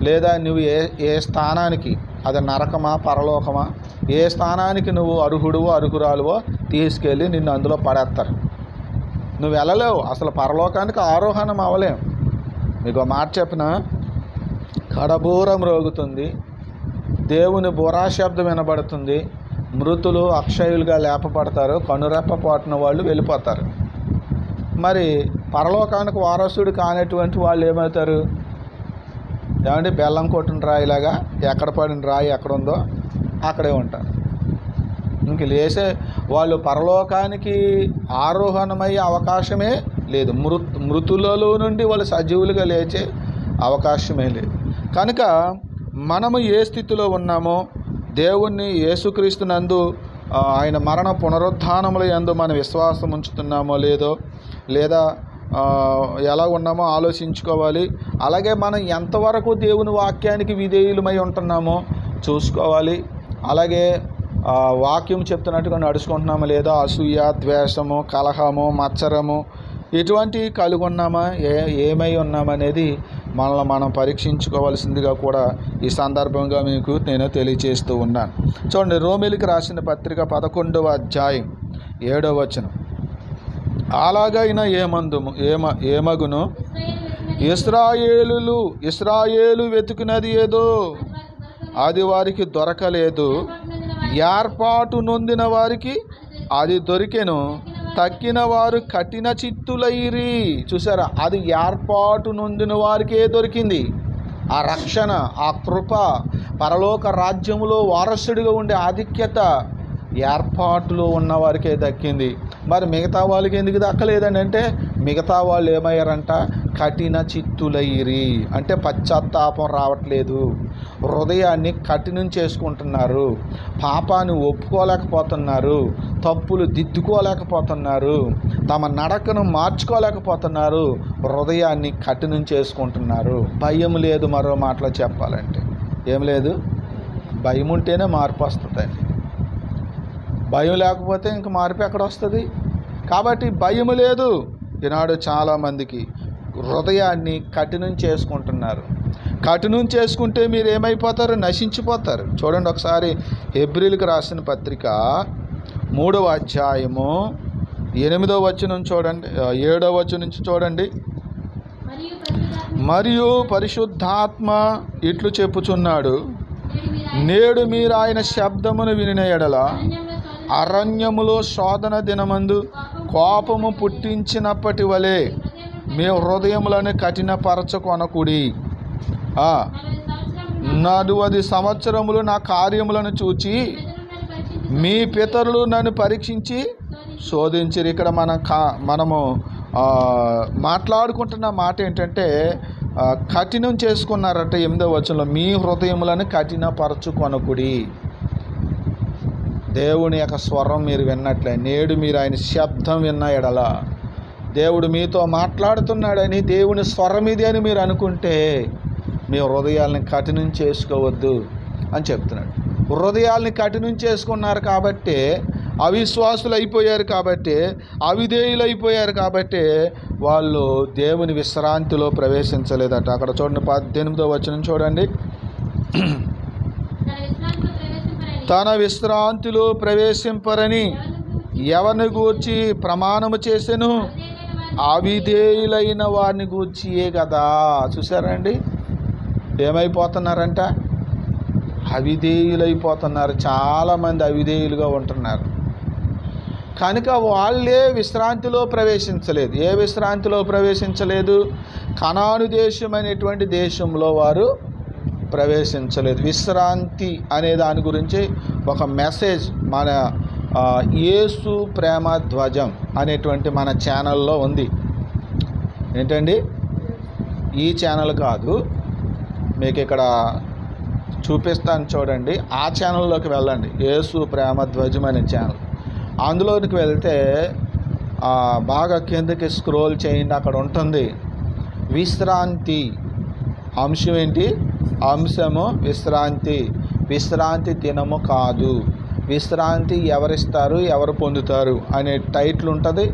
లేదా నువ్వు ఏ స్థానానికి, అది నరకమా పరలోకమా, ఏ స్థానానికి నువ్వు అర్హుడువో అర్హురాలువో తీసుకెళ్ళి నిన్ను అందులో పడేస్తారు. నువ్వు వెళ్ళలేవు, అసలు పరలోకానికి ఆరోహణం అవ్వలేవు. మీకు మాట చెప్పిన, కడబూరం రోగుతుంది, దేవుని బురా శబ్దం వినబడుతుంది, మృతులు అక్షయులుగా లేపబడతారు, కనురెప్పపాటున వాళ్ళు వెళ్ళిపోతారు. మరి పరలోకానికి వారసుడు కానటువంటి వాళ్ళు ఏమవుతారు? ఏమంటే బెల్లం కొట్టిన రాయిలాగా ఎక్కడ పడిన రాయి ఎక్కడ ఉందో అక్కడే ఉంటారు. ఇంక లేసే వాళ్ళు పరలోకానికి ఆరోహణమయ్యే అవకాశమే లేదు. మృతులలో నుండి వాళ్ళు సజీవులుగా లేచే అవకాశమే లేదు. కనుక మనము ఏ స్థితిలో ఉన్నామో, దేవుణ్ణి యేసుక్రీస్తునందు ఆయన మరణ పునరుద్ధానముల యందు మనం విశ్వాసం ఉంచుతున్నామో లేదో, లేదా ఎలా ఉన్నామో ఆలోచించుకోవాలి. అలాగే మనం ఎంతవరకు దేవుని వాక్యానికి విధేయులమై ఉంటున్నామో చూసుకోవాలి. అలాగే వాక్యం చెప్తున్నట్టుగా నడుచుకుంటున్నామో లేదా, అసూయ, ద్వేషము, కలహము, మత్సరము ఇటువంటివి కలిగి ఉన్నామా, ఏమై ఉన్నామనేది మనల్ని మనం పరీక్షించుకోవాల్సిందిగా కూడా ఈ సందర్భంగా మీకు నేను తెలియజేస్తూ ఉన్నాను. చూడండి, రోమీయులకు రాసిన పత్రిక 11వ అధ్యాయం 7వ వచనం. అలాగైనా ఏమగును, ఇశ్రాయేలు వెతుకున్నది ఏదో అది వారికి దొరకలేదు, ఏర్పాటు నొందిన వారికి అది దొరికెను, తక్కిన వారు కఠిన చిత్తులైరి. చూసారా, అది ఏర్పాటు నొందిన వారికే దొరికింది. ఆ రక్షణ, ఆ కృప, పరలోక రాజ్యములో వారసుడిగా ఉండే ఆధిక్యత ఏర్పాటులో ఉన్న వారికే దక్కింది. మరి మిగతా వాళ్ళకి ఎందుకు దక్కలేదండి అంటే, మిగతా వాళ్ళు ఏమయ్యారంట, కఠిన చిత్తులైరి. అంటే పశ్చాత్తాపం రావట్లేదు, హృదయాన్ని కఠినం చేసుకుంటున్నారు, పాపాన్ని ఒప్పుకోలేకపోతున్నారు, తప్పులు దిద్దుకోలేకపోతున్నారు, తమ నడకను మార్చుకోలేకపోతున్నారు, హృదయాన్ని కఠినం చేసుకుంటున్నారు. భయం లేదు. మరో మాటలో చెప్పాలంటే ఏం లేదు, భయం ఉంటేనే మార్పు వస్తుందండి. భయం లేకపోతే ఇంక మార్పు ఎక్కడ వస్తుంది? కాబట్టి భయం లేదు. ఈనాడు చాలామందికి హృదయాన్ని కఠినం చేసుకుంటున్నారు. కఠినం చేసుకుంటే మీరు ఏమైపోతారు? నశించిపోతారు. చూడండి ఒకసారి హెబ్రీయులకు రాసిన పత్రిక 3వ అధ్యాయము 8వ వచనం చూడండి, 7వ వచనం నుంచి చూడండి. మరియు పరిశుద్ధాత్మ ఇట్లు చెప్పుచున్నాడు, నేడు మీరు ఆయన శబ్దమును వినిన ఎడల అరణ్యములో శోధన దినమందు కోపము పుట్టించినప్పటి వలె మీ హృదయములను కఠినపరచుకొనకుడి. 40 సంవత్సరములు నా కార్యములను చూచి మీ పితరులు నన్ను పరీక్షించి శోధించిరి. ఇక్కడ మనము మాట్లాడుకుంటున్న మాట ఏంటంటే, కఠినం చేసుకున్నారట. 8వ వచనంలో మీ హృదయములను కఠినపరచుకొనకుడి. దేవుని యొక్క స్వరం మీరు విన్నట్లే, నేడు మీరు ఆయన శబ్దం విన్న ఎడల, దేవుడు మీతో మాట్లాడుతున్నాడని, దేవుని స్వరం ఇది అని మీరు అనుకుంటే మీ హృదయాల్ని కఠినం చేసుకోవద్దు అని చెప్తున్నాడు. హృదయాల్ని కఠినం చేసుకున్నారు కాబట్టి, అవిశ్వాసులు అయిపోయారు కాబట్టి, అవిధేయులు అయిపోయారు కాబట్టి వాళ్ళు దేవుని విశ్రాంతిలో ప్రవేశించలేదట. అక్కడ చూడండి, 18వ వచనం చూడండి. తన విశ్రాంతిలో ప్రవేశింపరని ఎవరిని గూర్చి ప్రమాణము చేసెను? అవిధేయులైన వారిని గూర్చియే కదా. చూసారండి, ఏమైపోతున్నారంట? అవిధేయులైపోతున్నారు. చాలామంది అవిధేయులుగా ఉంటున్నారు. కనుక వాళ్ళే విశ్రాంతిలో ప్రవేశించలేదు. ఏ విశ్రాంతిలో ప్రవేశించలేదు? కనాను దేశం అనేటువంటి దేశంలో వారు ప్రవేశించలేదు. విశ్రాంతి అనే దాని గురించి ఒక మెసేజ్ మన యేసు ప్రేమ ధ్వజం అనేటువంటి మన ఛానల్లో ఉంది. ఏంటండి, ఈ ఛానల్ కాదు, మీకు ఇక్కడ చూపిస్తాను చూడండి. ఆ ఛానల్లోకి వెళ్ళండి, యేసు ప్రేమ ధ్వజం అనే ఛానల్. అందులోకి వెళ్తే బాగా కిందకి స్క్రోల్ చేయండి, అక్కడ ఉంటుంది విశ్రాంతి. అంశం ఏంటి? అంశము విశ్రాంతి. విశ్రాంతి దినము కాదు, విశ్రాంతి ఎవరిస్తారు, ఎవరు పొందుతారు అనే టైటిల్ ఉంటుంది.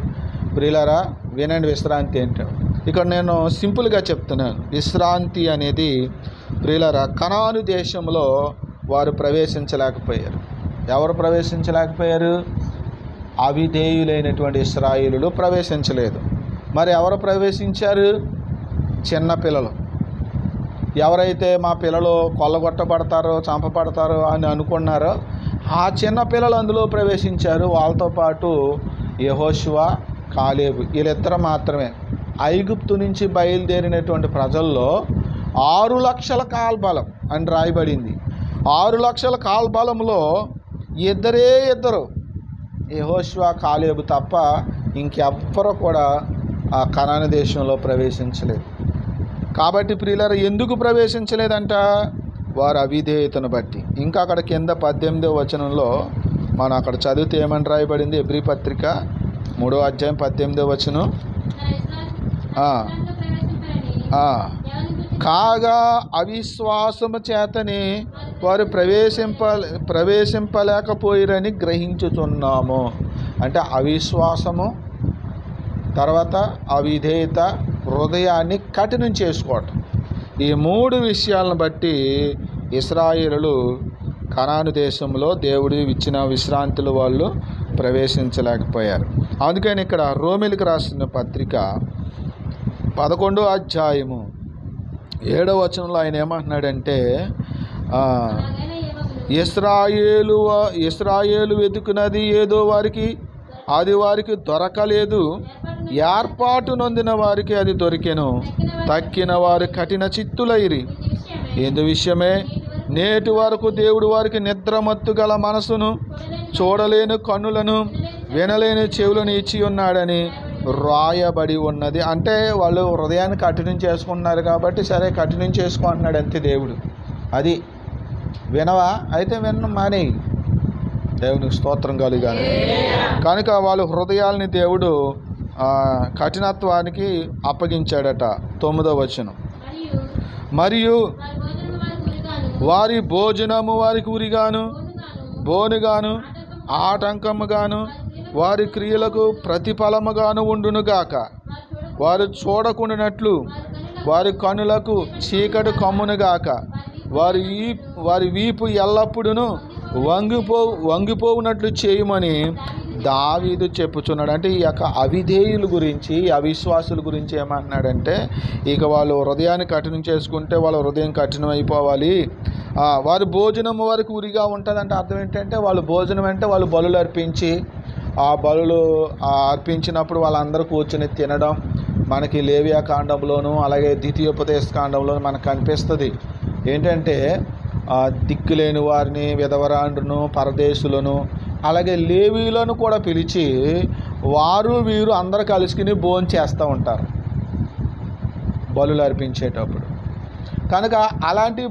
ప్రియులారా వినండి, విశ్రాంతి ఏంటో. ఇక్కడ నేను సింపుల్గా చెప్తున్నాను. విశ్రాంతి అనేది ప్రియులారా కనాను దేశంలో వారు ప్రవేశించలేకపోయారు. ఎవరు ప్రవేశించలేకపోయారు? అవిధేయులైనటువంటి ఇశ్రాయేలులు ప్రవేశించలేదు. మరి ఎవరు ప్రవేశించారు? చిన్నపిల్లలు. ఎవరైతే మా పిల్లలు కొల్లగొట్టబడతారో చంపబడతారో అని అనుకున్నారో ఆ చిన్న పిల్లలు అందులో ప్రవేశించారు. వాళ్ళతో పాటు యెహోషువ, కాలేబు, వీళ్ళిద్దరు మాత్రమే. ఐగుప్తు నుంచి బయలుదేరినటువంటి ప్రజల్లో 6 లక్షల కాల్బలం అని రాయబడింది. 6 లక్షల కాల్బలంలో ఇద్దరు యెహోషువ, కాలేబు తప్ప ఇంకెవ్వరూ కూడా ఆ కనాను దేశంలో ప్రవేశించలేదు. కాబట్టి ప్రియులారా ఎందుకు ప్రవేశించలేదంట? వారు అవిధేయతను బట్టి. ఇంకా అక్కడ కింద 18వ వచనంలో మనం అక్కడ చదివితే ఏమని రాయబడింది? ఎబ్రీ పత్రిక 3వ అధ్యాయం 18వ వచనం. కాగా అవిశ్వాసము చేతనే వారు ప్రవేశింపలేకపోయిరని గ్రహించుచున్నాము. అంటే అవిశ్వాసము, తర్వాత అవిధేయత, హృదయాన్ని కఠినం చేసుకోవటం, ఈ 3 విషయాలను బట్టి ఇశ్రాయేలులు కనాను దేశంలో దేవుడు ఇచ్చిన విశ్రాంతులు వాళ్ళు ప్రవేశించలేకపోయారు. అందుకని ఇక్కడ రోమీయులకు రాసిన పత్రిక 11వ అధ్యాయము 7వ వచనంలో ఆయన ఏమంటున్నాడంటే, ఇశ్రాయేలు వెతుకున్నది ఏదో వారికి అది వారికి దొరకలేదు, ఏర్పాటు నొందిన వారికి అది దొరికెను, తక్కిన వారు కఠిన చిత్తులైరి. ఎందు విషయమే నేటి వరకు దేవుడు వారికి నిద్రమత్తు గల మనసును, చూడలేని కన్నులను, వినలేని చెవులను ఇచ్చి ఉన్నాడని రాయబడి ఉన్నది. అంటే వాళ్ళు హృదయాన్ని కఠినం చేసుకుంటున్నారు కాబట్టి సరే కఠినం చేసుకుంటున్నాడు అంతే దేవుడు. అది వినవా? అయితే వినడం మానేయి. దేవునికి స్తోత్రం కలుగాలి. కనుక వాళ్ళ హృదయాల్ని దేవుడు కఠినత్వానికి అప్పగించాడట. 9వ వచనం. మరియు వారి భోజనము వారికి ఉరిగాను, బోనుగాను, ఆటంకముగాను, వారి క్రియలకు ప్రతిఫలముగాను ఉండునుగాక. వారు చూడకుండానట్లు వారి కనులకు చీకటి కమ్మునుగాక. వారి వీపు ఎల్లప్పుడూ వంగిపోవునట్లు చేయమని దావీదు చెప్పుచున్నాడు. అంటే ఈ యొక్క అవిధేయుల గురించి, అవిశ్వాసుల గురించి ఏమంటున్నాడంటే, ఇక వాళ్ళు హృదయాన్ని కఠినం చేసుకుంటే వాళ్ళ హృదయం కఠినం అయిపోవాలి. వారి భోజనం వారికి ఉరిగా ఉంటుంది. అంటే అర్థం ఏంటంటే వాళ్ళు భోజనం అంటే వాళ్ళు బలులు అర్పించి, ఆ బలులు అర్పించినప్పుడు వాళ్ళందరూ కూర్చొని తినడం మనకి లేవియా కాండంలోను అలాగే ద్వితీయోపదేశ కాండంలోను మనకు కనిపిస్తుంది. ఏంటంటే దిక్కులేని వారిని, విధవరాండ్రును, పరదేశులను, అలాగే లేవీలను కూడా పిలిచి వీరు అందరు కలుసుకుని భోజనం చేస్తూ ఉంటారు బలులు అర్పించేటప్పుడు. కనుక అలాంటి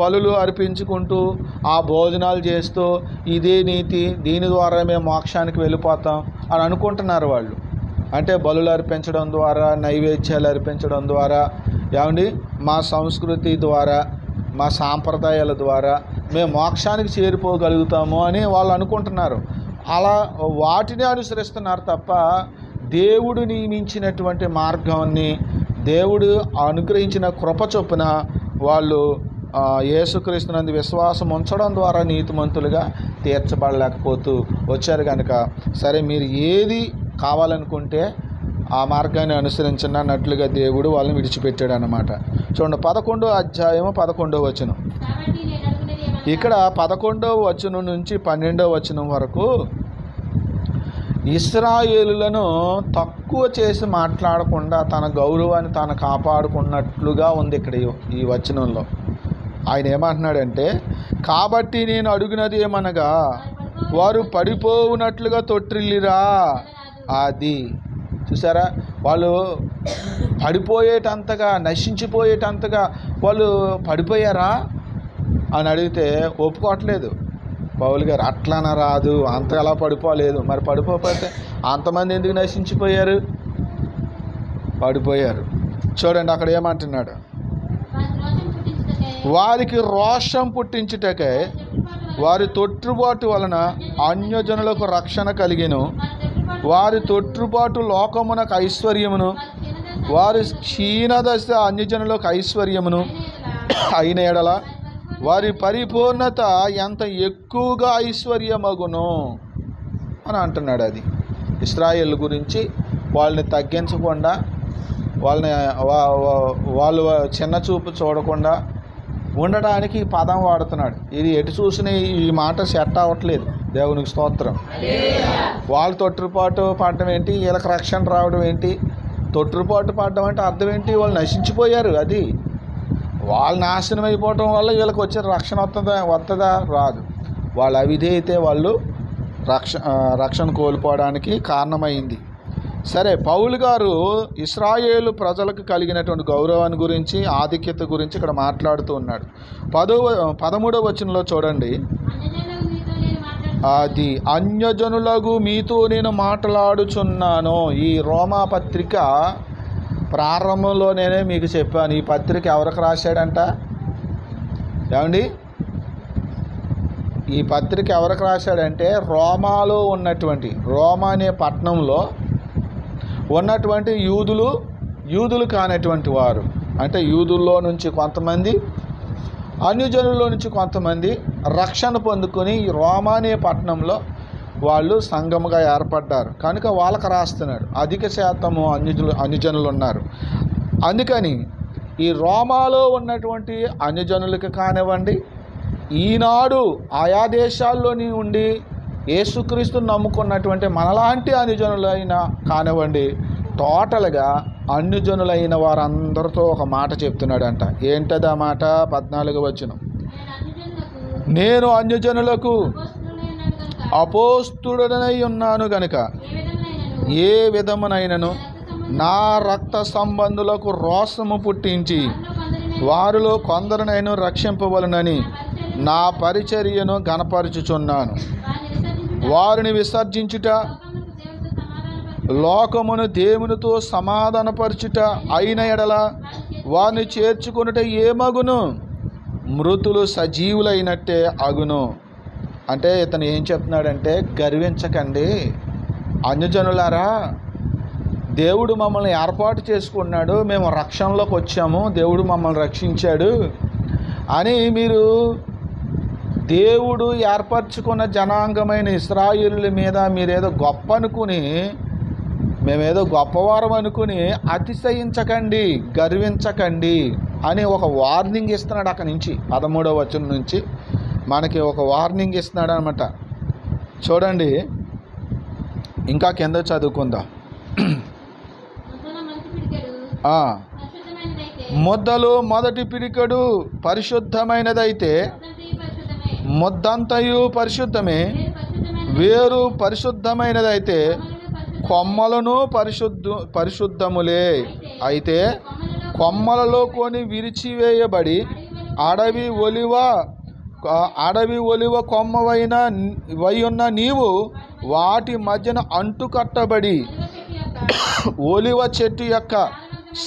బలులు అర్పించుకుంటూ ఆ భోజనాలు చేస్తూ ఇదే నీతి, దీని ద్వారా మేము మోక్షానికి వెళ్ళిపోతాం అని అనుకుంటున్నారు వాళ్ళు. అంటే బలులు అర్పించడం ద్వారా, నైవేద్యాలు అర్పించడం ద్వారా, ఏమండి మా సంస్కృతి ద్వారా, మా సాంప్రదాయాల ద్వారా మేము మోక్షానికి చేరిపోగలుగుతాము అని వాళ్ళు అనుకుంటున్నారు. అలా వాటిని అనుసరిస్తున్నారు తప్ప దేవుడు నియమించినటువంటి మార్గాన్ని, దేవుడు అనుగ్రహించిన కృప చొప్పున వాళ్ళు యేసుక్రీస్తునందు విశ్వాసం ఉంచడం ద్వారా నీతిమంతులుగా తీర్చబడలేకపోతూ వచ్చారు. కనుక సరే మీరు ఏది కావాలనుకుంటే ఆ మార్గాన్ని అనుసరించండి అన్నట్లుగా దేవుడు వాళ్ళని విడిచిపెట్టాడు అన్నమాట. చూడండి 11వ అధ్యాయము 11వ వచనం. ఇక్కడ 11వ వచనం నుంచి 12వ వచనం వరకు ఇశ్రాయేలులను తక్కువ చేసి మాట్లాడకుండా తన గౌరవాన్ని తాను కాపాడుకున్నట్లుగా ఉంది ఇక్కడ ఈ వచనంలో. ఆయన ఏమంటున్నాడంటే, కాబట్టి నేను అడుగునది ఏమనగా వారు పడిపోవునట్లుగా తొట్టిల్లిరా. అది చూసారా, వాళ్ళు పడిపోయేటంతగా, నశించిపోయేటంతగా వాళ్ళు పడిపోయారా అని అడిగితే ఒప్పుకోవట్లేదు. పౌలు గారు అట్లాన రాదు, అంత ఎలా పడిపోలేదు. మరి పడిపోతే అంతమంది ఎందుకు నశించిపోయారు? పడిపోయారు. చూడండి అక్కడ ఏమంటున్నాడు, వారికి రోషం పుట్టించుటకై వారి తొట్టుబాటు వలన అన్యజనులకు రక్షణ కలిగెను. వారి తొట్టుబాటు లోకమునకు ఐశ్వర్యమును, వారి క్షీణదశ అన్యజనులకు ఐశ్వర్యమును అయిన ఎడల వారి పరిపూర్ణత ఎంత ఎక్కువగా ఐశ్వర్యమగును అని అంటున్నాడు. అది ఇశ్రాయేలు గురించి వాళ్ళని తగ్గించకుండా, వాళ్ళు చిన్న చూపు చూడకుండా ఉండడానికి ఈ పదం వాడుతున్నాడు. ఇది ఎటు చూసిన ఈ మాట సెట్ అవ్వట్లేదు. దేవునికి స్తోత్రం. వాళ్ళు తొట్టుపాటు పడడం ఏంటి, వీళ్ళకి రక్షణ రావడం ఏంటి? తొట్టుపాటు పడడం అంటే అర్థం ఏంటి? వాళ్ళు నశించిపోయారు. అది వాళ్ళు నాశనం అయిపోవటం వల్ల వీళ్ళకి వచ్చే రక్షణ వస్తుందా? రాదు. వాళ్ళ అవిధేయతే వాళ్ళు రక్షణ కోల్పోవడానికి కారణమైంది. సరే, పౌలు గారు ఇశ్రాయేలు ప్రజలకు కలిగినటువంటి గౌరవాన్ని గురించి, ఆధిక్యత గురించి ఇక్కడ మాట్లాడుతూ ఉన్నాడు. 13వ వచనంలో చూడండి, అది అన్యజనులకు మీతో నేను మాట్లాడుచున్నాను. ఈ రోమా పత్రిక ప్రారంభంలోనే మీకు చెప్పాను. ఈ పత్రిక ఎవరికి రాశాడంట? ఏమండి, ఈ పత్రిక ఎవరికి రాశాడంటే రోమాలో ఉన్నటువంటి, రోమా అనే పట్టణంలో ఉన్నటువంటి యూదులు కానటువంటి వారు, అంటే యూదుల్లో నుంచి కొంతమంది, అన్యజనుల్లో నుంచి కొంతమంది రక్షణ పొందుకొని ఈ రోమా అనే పట్టణంలో వాళ్ళు సంఘముగా ఏర్పడ్డారు కనుక వాళ్ళకి రాస్తున్నాడు. అధిక శాతము అన్యజనులు ఉన్నారు. అందుకని ఈ రోమాలో ఉన్నటువంటి అన్యజనులకు కానివ్వండి, ఈనాడు ఆయా దేశాల్లోని ఉండి యేసుక్రీస్తుని నమ్ముకున్నటువంటి మనలాంటి అన్యజనులైన కానివ్వండి, టోటల్గా అన్యజనులైన వారందరితో ఒక మాట చెప్తున్నాడంట. ఏంటది ఆ మాట? 14వ వచనం, నేను అన్యజనులకు అపోస్తుడనై ఉన్నాను గనుక ఏ విధమునైనను నా రక్త సంబంధులకు రోషము పుట్టించి వారిలో కొందరినైనా రక్షింపవలనని నా పరిచర్యను గణపరచుచున్నాను. వారిని విసర్జించుట లోకమును దేవునితో సమాధానపరచుట అయిన ఎడల వారిని చేర్చుకొనుట ఏమగును? మృతులు సజీవులైనట్టే అగును. అంటే ఇతను ఏం చెప్తున్నాడంటే, గర్వించకండి అన్యజనులారా, దేవుడు మమ్మల్ని ఏర్పాటు చేసుకున్నాడు, మేము రక్షణలోకి వచ్చాము, దేవుడు మమ్మల్ని రక్షించాడు అని మీరు దేవుడు ఏర్పరచుకున్న జనాంగమైన ఇశ్రాయేలుల మీద మీరేదో గొప్ప అనుకుని, మేమేదో గొప్పవారం అనుకుని అతిశయించకండి, గర్వించకండి అని ఒక వార్నింగ్ ఇస్తున్నాడు. అక్కడి నుంచి 13వ వచనం నుంచి మనకి ఒక వార్నింగ్ ఇస్తున్నాడు అనమాట. చూడండి, ఇంకా కింద చదువుకుందాం. ముద్దలు మొదటి పిడికెడు పరిశుద్ధమైనదైతే ముద్దంతయు పరిశుద్ధమే, వేరు పరిశుద్ధమైనదైతే కొమ్మలను పరిశుద్ధములే. అయితే కొమ్మలలో కొని విరిచివేయబడి అడవి ఒలివ కొమ్మవై ఉన్న నీవు వాటి మధ్యన అంటుకట్టబడి ఒలివ చెట్టు యొక్క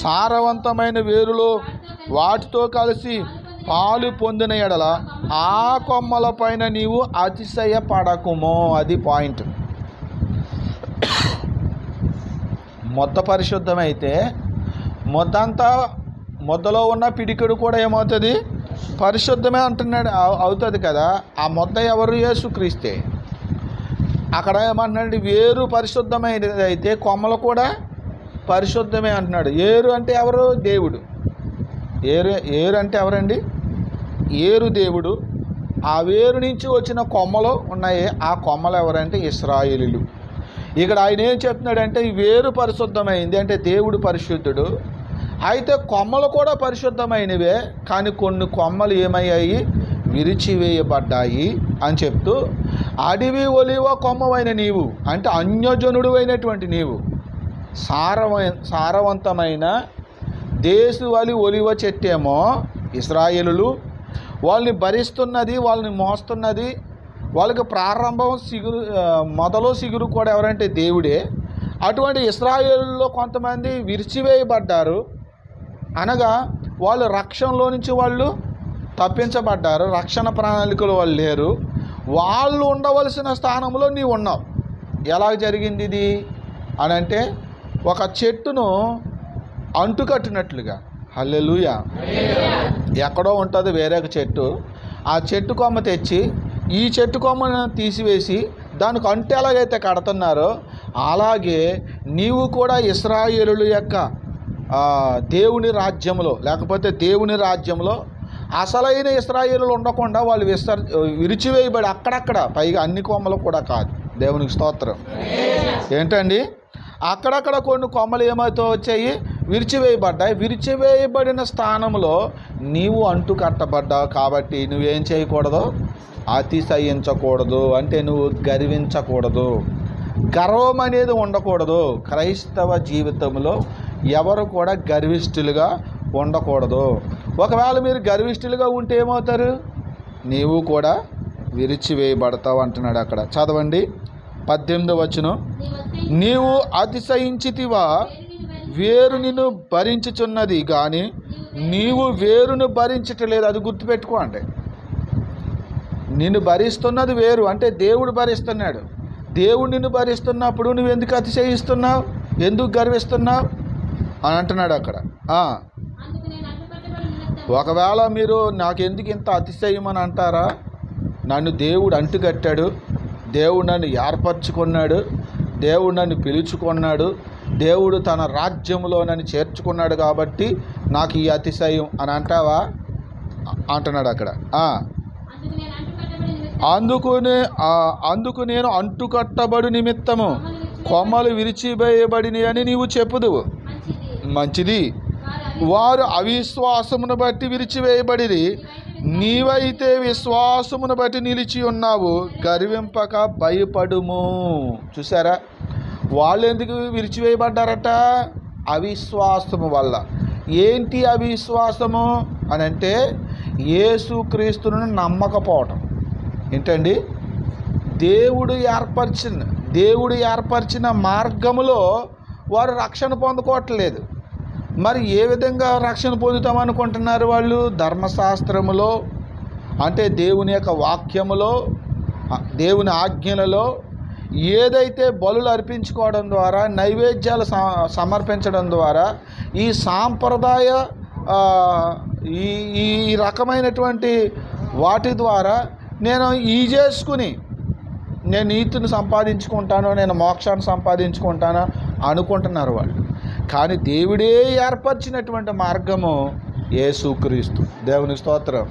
సారవంతమైన వేరులో వాటితో కలిసి పాలు పొందిన ఎడల ఆ కొమ్మల పైన నీవు అతిశయపడకుమో. అది పాయింట్. మొత్త పరిశుద్ధమైతే ముద్దలో ఉన్న పిడికెడు కూడా ఏమవుతుంది? పరిశుద్ధమే అంటున్నాడు, అవుతుంది కదా. ఆ ముద్ద ఎవరు? యేసుక్రీస్తే. అక్కడ ఏమంటున్నాడు? వేరు పరిశుద్ధమైనది అయితే కొమ్మలు కూడా పరిశుద్ధమే అంటున్నాడు. ఏరు అంటే ఎవరు? దేవుడు. ఏరు అంటే ఎవరండి? ఏరు దేవుడు. ఆ వేరు నుంచి వచ్చిన కొమ్మలు ఉన్నాయి. ఆ కొమ్మలు ఎవరంటే ఇశ్రాయేలీయులు. ఇక్కడ ఆయన ఏం చెప్తున్నాడంటే, ఈ వేరు పరిశుద్ధమైంది అంటే దేవుడు పరిశుద్ధుడు, అయితే కొమ్మలు కూడా పరిశుద్ధమైనవే, కానీ కొన్ని కొమ్మలు ఏమయ్యాయి? విరిచివేయబడ్డాయి అని చెప్తూ, అడవి ఒలివ కొమ్మవైన నీవు అంటే అన్యజనుడు అయినటువంటి నీవు సారవంతమైన దేశవాలి ఒలివ చెట్టేమో ఇశ్రాయేలులు, వాళ్ళని భరిస్తున్నది, వాళ్ళని మోస్తున్నది వాళ్ళకి ప్రారంభం మొదలు సిగురు కూడా ఎవరంటే దేవుడే. అటువంటి ఇశ్రాయేలులో కొంతమంది విరిచివేయబడ్డారు, అనగా వాళ్ళు రక్షణలో నుంచి వాళ్ళు తప్పించబడ్డారు, రక్షణ ప్రణాళికలు వాళ్ళు లేరు. వాళ్ళు ఉండవలసిన స్థానంలో నీవు ఉన్నావు. ఎలా జరిగింది ఇది అని అంటే, ఒక చెట్టును అంటుకట్టినట్లుగా. హల్లెలూయా. ఎక్కడో ఉంటుంది వేరే ఒక చెట్టు, ఆ చెట్టు కొమ్మ తెచ్చి ఈ చెట్టు కొమ్మను తీసివేసి దానికి అంటు ఎలాగైతే కడుతున్నారో అలాగే నీవు కూడా ఇశ్రాయేలుల యొక్క దేవుని రాజ్యంలో, లేకపోతే దేవుని రాజ్యంలో అసలైన ఇశ్రాయేలులు ఉండకుండా వాళ్ళు విరిచివేయబడి అక్కడక్కడ, పైగా అన్ని కొమ్మలు కూడా కాదు. దేవునికి స్తోత్రం. ఏంటండి, అక్కడక్కడ కొన్ని కొమ్మలు ఏమైతే వచ్చాయి, విరిచివేయబడ్డాయి. విరిచివేయబడిన స్థానంలో నీవు అంటు కట్టబడ్డావు. కాబట్టి నువ్వేం చేయకూడదు, అతిశయించకూడదు, అంటే నువ్వు గర్వించకూడదు, గర్వం అనేది ఉండకూడదు. క్రైస్తవ జీవితంలో ఎవరు కూడా గర్విష్ఠులుగా ఉండకూడదు. ఒకవేళ మీరు గర్విష్ఠులుగా ఉంటే ఏమవుతారు, నీవు కూడా విరిచివేయబడతావు అంటున్నాడు అక్కడ. చదవండి 18వ వచనం. నీవు అతిశయించితివా, వేరు నిన్ను భరించుచున్నది కానీ నీవు వేరును భరించట్లేదు. అది గుర్తుపెట్టుకోండి. నిన్ను భరిస్తున్నది వేరు, అంటే దేవుడు భరిస్తున్నాడు. దేవుడు నిన్ను భరిస్తున్నప్పుడు నువ్వు ఎందుకు అతిశయిస్తున్నావు, ఎందుకు గర్విస్తున్నావు అని అంటున్నాడు అక్కడ. ఒకవేళ మీరు నాకెందుకు ఇంత అతిశయం అని అంటారా, నన్ను దేవుడు అంటుకట్టాడు, దేవుడు నన్ను ఏర్పరచుకున్నాడు, దేవుడు నన్ను పిలుచుకున్నాడు, దేవుడు తన రాజ్యంలో నన్ను చేర్చుకున్నాడు కాబట్టి నాకు ఈ అతిశయం అని అంటావా అంటున్నాడు అక్కడ. అందుకు నేను అంటుకట్టబడి నిమిత్తము కొమ్మలు విరిచివేయబడిని అని నీవు చెప్పుదువు. మంచిది. వారు అవిశ్వాసమును బట్టి విరిచివేయబడిరి, నీవైతే విశ్వాసమును బట్టి నిలిచి ఉన్నావు. గర్వింపక భయపడుము. చూసారా, వాళ్ళు ఎందుకు విరిచివేయబడ్డారట, అవిశ్వాసము వల్ల. ఏంటి అవిశ్వాసము అని అంటే, యేసుక్రీస్తును నమ్మకపోవటం. ఏంటండి, దేవుడు ఏర్పరిచిన మార్గములో వారు రక్షణ పొందుకోవట్లేదు. మరి ఏ విధంగా రక్షణ పొందుతామనుకుంటున్నారు వాళ్ళు? ధర్మశాస్త్రములో, అంటే దేవుని యొక్క వాక్యములో, దేవుని ఆజ్ఞలలో ఏదైతే బలులు అర్పించుకోవడం ద్వారా, నైవేద్యాలు సమర్పించడం ద్వారా, ఈ సాంప్రదాయ ఈ రకమైనటువంటి వాటి ద్వారా నేను చేసుకుని నేను నీతిని సంపాదించుకుంటాను, నేను మోక్షాన్ని సంపాదించుకుంటాను అనుకుంటున్నారు వాళ్ళు. కానీ దేవుడే ఏర్పరిచినటువంటి మార్గము యేసుక్రీస్తు. దేవుని స్తోత్రం.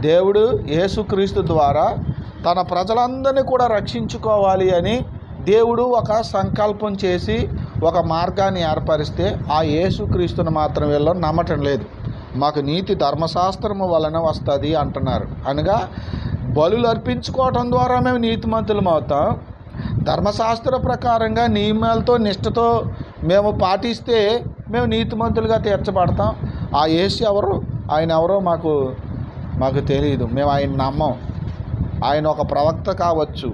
దేవుడు యేసుక్రీస్తు ద్వారా తన ప్రజలందరినీ కూడా రక్షించుకోవాలి అని దేవుడు ఒక సంకల్పం చేసి ఒక మార్గాన్ని ఏర్పరిస్తే ఆ యేసుక్రీస్తుని మాత్రం వీళ్ళు నమ్మటం లేదు. మాకు నీతి ధర్మశాస్త్రము వలన వస్తుంది అంటున్నారు. అనగా బలులు అర్పించుకోవటం ద్వారా మేము నీతిమంతులం అవుతాం, ధర్మశాస్త్ర ప్రకారంగా నియమాలతో నిష్ఠతో మేము పాటిస్తే మేము నీతిమంతులుగా తీర్చబడతాం. ఆ యేసు ఎవరు, ఆయన ఎవరో మాకు తెలియదు, మేము ఆయన నమ్మం. ఆయన ఒక ప్రవక్త కావచ్చు,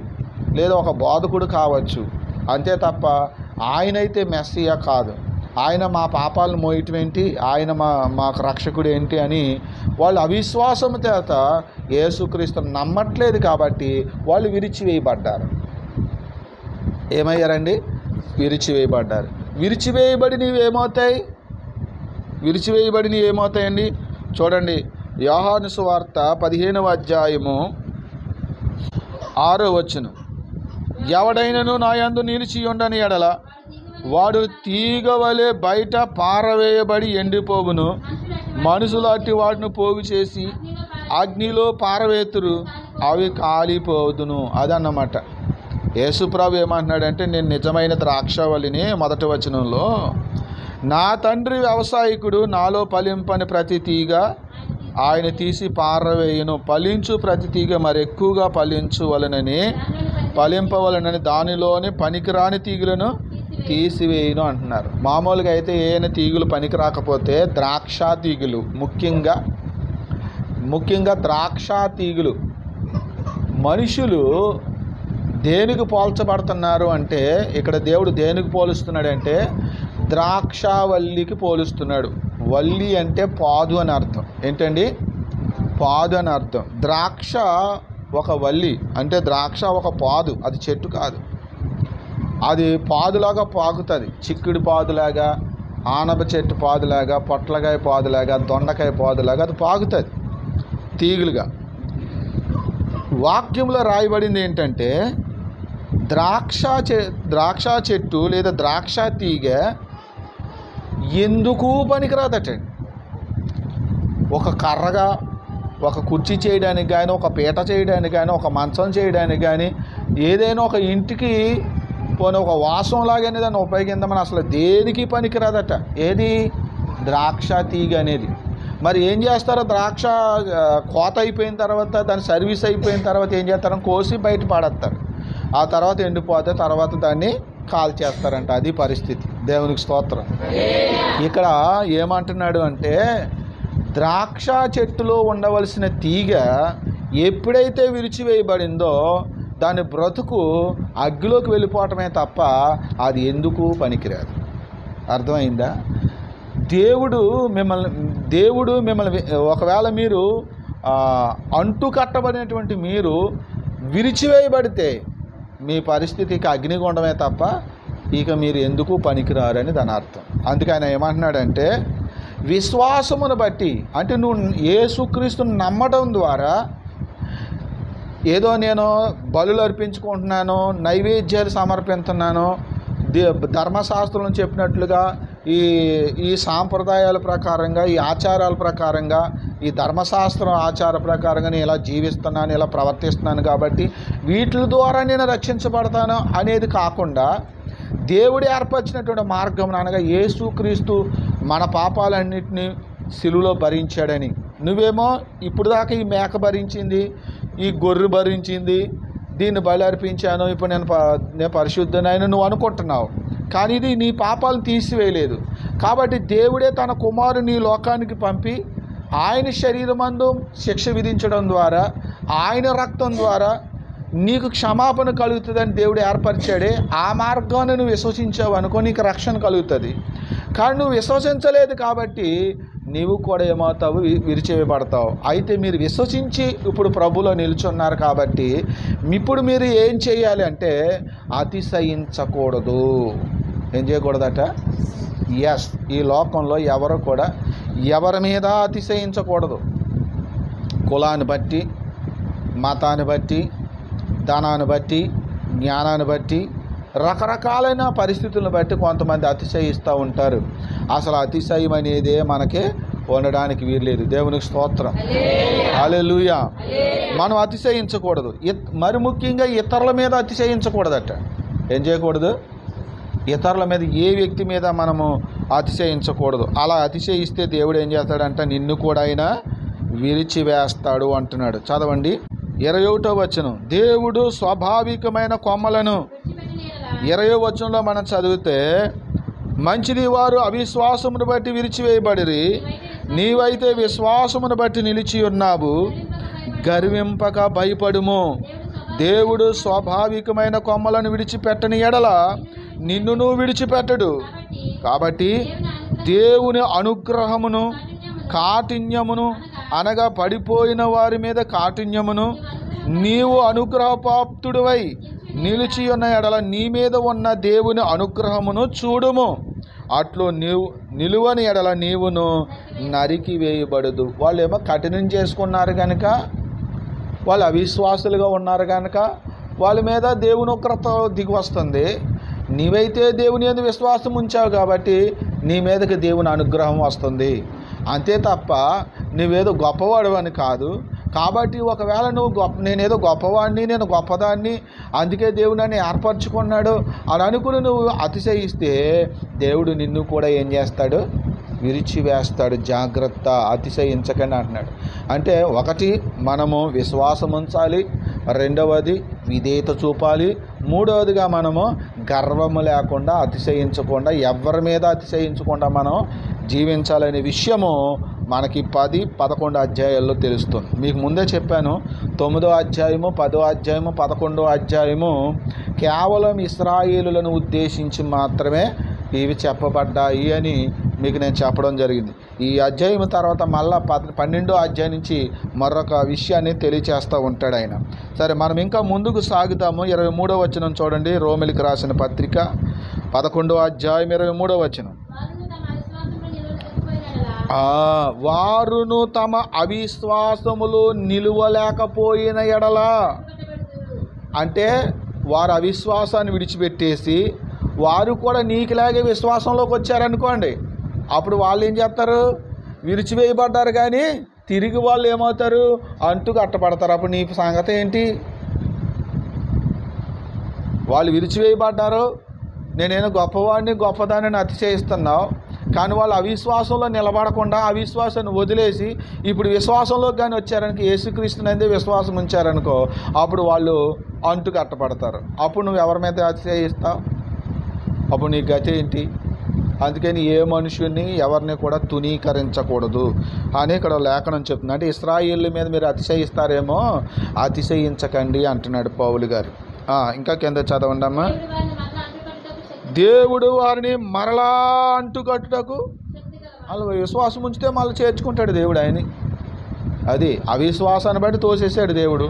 లేదా ఒక బోధకుడు కావచ్చు, అంతే తప్ప ఆయనైతే మెస్సియా కాదు. ఆయన మా పాపాలను మోయటం ఏంటి, ఆయన మాకు రక్షకుడు ఏంటి అని వాళ్ళు అవిశ్వాసం చేత యేసుక్రీస్తుని నమ్మట్లేదు. కాబట్టి వాళ్ళు విరిచివేయబడ్డారు. ఏమయ్యారండి? విరిచివేయబడ్డారు. విరిచివేయబడినవి ఏమవుతాయండి? చూడండి, యోహాను సువార్త 15వ అధ్యాయము 6వ వచనం. ఎవడైనను నా యందు నిలిచి ఉండని ఎడల వాడు తీగ వలె బయట పారవేయబడి ఎండిపోవును, మనుషులు అట్టి వాటిని పోగు చేసి అగ్నిలో పారవేతురు, అవి కాలిపోదును. అదన్నమాట. యేసుప్రభు ఏమంటున్నాడంటే, నేను నిజమైన ద్రాక్షవల్లిని. మొదటి వచనంలో, నా తండ్రి వ్యవసాయకుడు, నాలో ఫలింపని ప్రతి తీగ ఆయన తీసి పారవేయును, ఫలించు ప్రతి తీగ మరి ఎక్కువగా ఫలింపవలనని దానిలోని పనికిరాని తీగులను తీసివేయును అంటున్నారు. మామూలుగా అయితే ఏమైనా తీగులు పనికి రాకపోతే ద్రాక్ష తీగులు, ముఖ్యంగా ద్రాక్ష తీగులు మనుషులు దేనికి పోల్చబడుతున్నారు అంటే, ఇక్కడ దేవుడు దేనికి పోలుస్తున్నాడంటే ద్రాక్షావల్లికి పోలుస్తున్నాడు. వల్లి అంటే పాదు అని అర్థం. ఏంటండి? పాదు అని అర్థం. ద్రాక్ష ఒక వల్లి అంటే ద్రాక్ష ఒక పాదు, అది చెట్టు కాదు. అది పాదులాగా పాకుతుంది. చిక్కుడు పాదులాగా, ఆనప చెట్టు పాదులాగా, పొట్లకాయ పాదులాగా, దొండకాయ పాదులాగా అది పాకుతుంది తీగులుగా. వాక్యంలో రాయబడింది ఏంటంటే ద్రాక్ష చెట్టు లేదా ద్రాక్ష తీగ ఎందుకు పనికిరాదటండి. ఒక కర్రగా, ఒక కుర్చీ చేయడానికి కానీ, ఒక పీట చేయడానికి కానీ, ఒక మంచం చేయడానికి కానీ, ఏదైనా ఒక ఇంటికి పోనీ ఒక వాసంలాగానే దాన్ని ఉపయోగిందామని అసలు దేనికి పనికిరాదట. ఏది? ద్రాక్ష తీగ అనేది. మరి ఏం చేస్తారో, ద్రాక్ష కోత అయిపోయిన తర్వాత, దాని సర్వీస్ అయిపోయిన తర్వాత ఏం చేస్తారని కోసి బయట పాడేస్తారు. ఆ తర్వాత ఎండిపోతే తర్వాత దాన్ని కాల్చేస్తారంట. అది పరిస్థితి. దేవునికి స్తోత్రం. ఇక్కడ ఏమంటున్నాడు అంటే ద్రాక్ష చెట్టులో ఉండవలసిన తీగ ఎప్పుడైతే విరిచివేయబడిందో దాని బ్రతుకు అగ్గిలోకి వెళ్ళిపోవటమే తప్ప అది ఎందుకు పనికిరాదు. అర్థమైందా? దేవుడు మిమ్మల్ని ఒకవేళ మీరు అంటు కట్టబడినటువంటి మీరు విరిచివేయబడితే మీ పరిస్థితికి అగ్నిగుండమే తప్ప ఇక మీరు ఎందుకు పనికిరారని దాని అర్థం. అందుకే ఆయన ఏమంటున్నాడంటే విశ్వాసమును బట్టి, అంటే నువ్వు యేసుక్రీస్తుని నమ్మడం ద్వారా, ఏదో నేను బలులు అర్పించుకుంటున్నాను, నైవేద్యాలు సమర్పిస్తున్నాను, ధర్మశాస్త్రం చెప్పినట్లుగా ఈ సాంప్రదాయాల ప్రకారంగా, ఈ ఆచారాల ప్రకారంగా, ఈ ధర్మశాస్త్రం ఆచార ప్రకారంగా నేను ఇలా జీవిస్తున్నాను, ఇలా ప్రవర్తిస్తున్నాను కాబట్టి వీటి ద్వారా నేను రక్షించబడతాను అనేది కాకుండా, దేవుడు ఏర్పరిచినటువంటి మార్గం అనగా యేసుక్రీస్తు మన పాపాలన్నింటినీ సిలువలో భరించాడని. నువ్వేమో ఇప్పుడు దాకా ఈ మేక భరించింది, ఈ గొర్రె భరించింది, దీన్ని బలి అర్పించాను, ఇప్పుడు నేను పరిశుద్ధనైనా నువ్వు అనుకుంటున్నావు. కానీ ఇది నీ పాపాలను తీసివేయలేదు. కాబట్టి దేవుడే తన కుమారుని ఈ లోకానికి పంపి ఆయన శరీరమందు శిక్ష విధించడం ద్వారా, ఆయన రక్తం ద్వారా నీకు క్షమాపణ కలుగుతుందని దేవుడు ఏర్పరిచాడే. ఆ మార్గాన్ని నువ్వు విశ్వసించావు అనుకో, నీకు రక్షణ కలుగుతుంది. కానీ నువ్వు విశ్వసించలేదు కాబట్టి నీవు కూడా ఏమవుతావు? విరిచివేయబడతావు. అయితే మీరు విశ్వసించి ఇప్పుడు ప్రభులో నిలుచున్నారు కాబట్టి ఇప్పుడు మీరు ఏం చేయాలి అంటే అతిశయించకూడదు. ఏం చేయకూడదట? ఎస్, ఈ లోకంలో ఎవరు కూడా ఎవరి మీద అతిశయించకూడదు. కులాన్ని బట్టి, మతాన్ని బట్టి, ధనాన్ని బట్టి, జ్ఞానాన్ని బట్టి, రకరకాలైన పరిస్థితులను బట్టి కొంతమంది అతిశయిస్తూ ఉంటారు. అసలు అతిశయం అనేదే మనకి ఉండడానికి వీల్లేదు. దేవునికి స్తోత్రం. హల్లెలూయా. మనం అతిశయించకూడదు. మరి ముఖ్యంగా ఇతరుల మీద అతిశయించకూడదట. ఏం చేయకూడదు? ఇతరుల మీద, ఏ వ్యక్తి మీద మనము అతిశయించకూడదు. అలా అతిశయిస్తే దేవుడు ఏం చేస్తాడంట? నిన్ను కూడా ఆయన విరిచివేస్తాడు అంటున్నాడు. చదవండి 21వ వచనం. దేవుడు స్వాభావికమైన కొమ్మలను, 20వ వచనంలో మనం చదివితే, మంచిది వారు అవిశ్వాసమును బట్టి విరిచివేయబడిరి, నీవైతే విశ్వాసమును బట్టి నిలిచి ఉన్నావు, గర్వింపక భయపడుము. దేవుడు స్వాభావికమైన కొమ్మలను విడిచిపెట్టని ఎడల నిన్నును విడిచిపెట్టడు. కాబట్టి దేవుని అనుగ్రహమును, కాఠిన్యమును అనగా పడిపోయిన వారి మీద కాఠిన్యమును, నీవు అనుగ్రహపాప్తుడివై నిలిచి ఉన్న ఎడల నీ మీద ఉన్న దేవుని అనుగ్రహమును చూడుము. అట్లు నిలువని ఎడల నీవును నరికి వేయబడదు. వాళ్ళు ఏమో కఠినం చేసుకున్నారు కనుక, వాళ్ళు అవిశ్వాసులుగా ఉన్నారు కనుక వాళ్ళ మీద దేవుని ఉగ్రత దిగి వస్తుంది. నీవైతే దేవుని యందు విశ్వాసం ఉంచావు కాబట్టి నీ మీదకి దేవుని అనుగ్రహం వస్తుంది. అంతే తప్ప నువ్వేదో గొప్పవాడు అని కాదు. కాబట్టి ఒకవేళ నేనేదో గొప్పవాడిని, నేను గొప్పదాన్ని, అందుకే దేవుడు నన్ను ఏర్పరచుకున్నాడు అని అనుకుని నువ్వు అతిశయిస్తే దేవుడు నిన్ను కూడా ఏం చేస్తాడు? విరిచివేస్తాడు. జాగ్రత్త, అతిశయించకండి అంటున్నాడు. అంటే ఒకటి, మనము విశ్వాసం ఉంచాలి. రెండవది విధేయత చూపాలి. మూడవదిగా మనము గర్వము లేకుండా, అతిశయించకుండా, ఎవరి మీద అతిశయించకుండా మనం జీవించాలనే విషయము మనకి 10, 11 అధ్యాయాల్లో తెలుస్తుంది. మీకు ముందే చెప్పాను, 9వ అధ్యాయము, 10వ అధ్యాయము, 11వ అధ్యాయము కేవలం ఇశ్రాయేలులను ఉద్దేశించి మాత్రమే ఇవి చెప్పబడ్డాయి అని మీకు నేను చెప్పడం జరిగింది. ఈ అధ్యాయం తర్వాత మళ్ళా 12వ అధ్యాయం నుంచి మరొక విషయాన్ని తెలియచేస్తూ ఉంటాడు ఆయన. సరే, మనం ఇంకా ముందుకు సాగుతాము. 23వ వచనం చూడండి, రోమిలికి రాసిన పత్రిక 11వ అధ్యాయం 23వ వచనం. వారును తమ అవిశ్వాసములో నిలువలేకపోయిన ఎడల, అంటే వారు అవిశ్వాసాన్ని విడిచిపెట్టేసి వారు కూడా నీకులాగే విశ్వాసంలోకి వచ్చారనుకోండి, అప్పుడు వాళ్ళు ఏం చేస్తారు? విరిచివేయబడ్డారు, కానీ తిరిగి వాళ్ళు ఏమవుతారు? అంటూ కట్టబడతారు. అప్పుడు నీ సంగతి ఏంటి? వాళ్ళు విరిచివేయబడ్డారు, నేనేదో గొప్పవాడిని గొప్పదాన్ని అతిశయిస్తున్నావు, కానీ వాళ్ళు అవిశ్వాసంలో నిలబడకుండా అవిశ్వాసాన్ని వదిలేసి ఇప్పుడు విశ్వాసంలోకి కానీ వచ్చారనుకో, యేసుక్రీస్తునందే విశ్వాసం ఉంచారనుకో, అప్పుడు వాళ్ళు అంటు కట్టబడతారు. అప్పుడు నువ్వు ఎవరి మీద అతిశయిస్తావు? అప్పుడు నీ గతి ఏంటి? అందుకని ఏ మనుషుని ఎవరిని కూడా తునీకరించకూడదు అని ఇక్కడ లేఖనం చెప్తుంది. అంటే ఇశ్రాయేలు మీద మీరు అతిశయిస్తారేమో, అతిశయించకండి అంటున్నాడు పౌలు గారు. ఇంకా కింద చదవండి అమ్మా. దేవుడు వారిని మరలా అంటుకట్టుటకు, వాళ్ళు విశ్వాసం ఉంచితే మళ్ళీ చేర్చుకుంటాడు దేవుడు ఆయన్ని. అది అవిశ్వాసాన్ని బట్టి తోసేసాడు దేవుడు.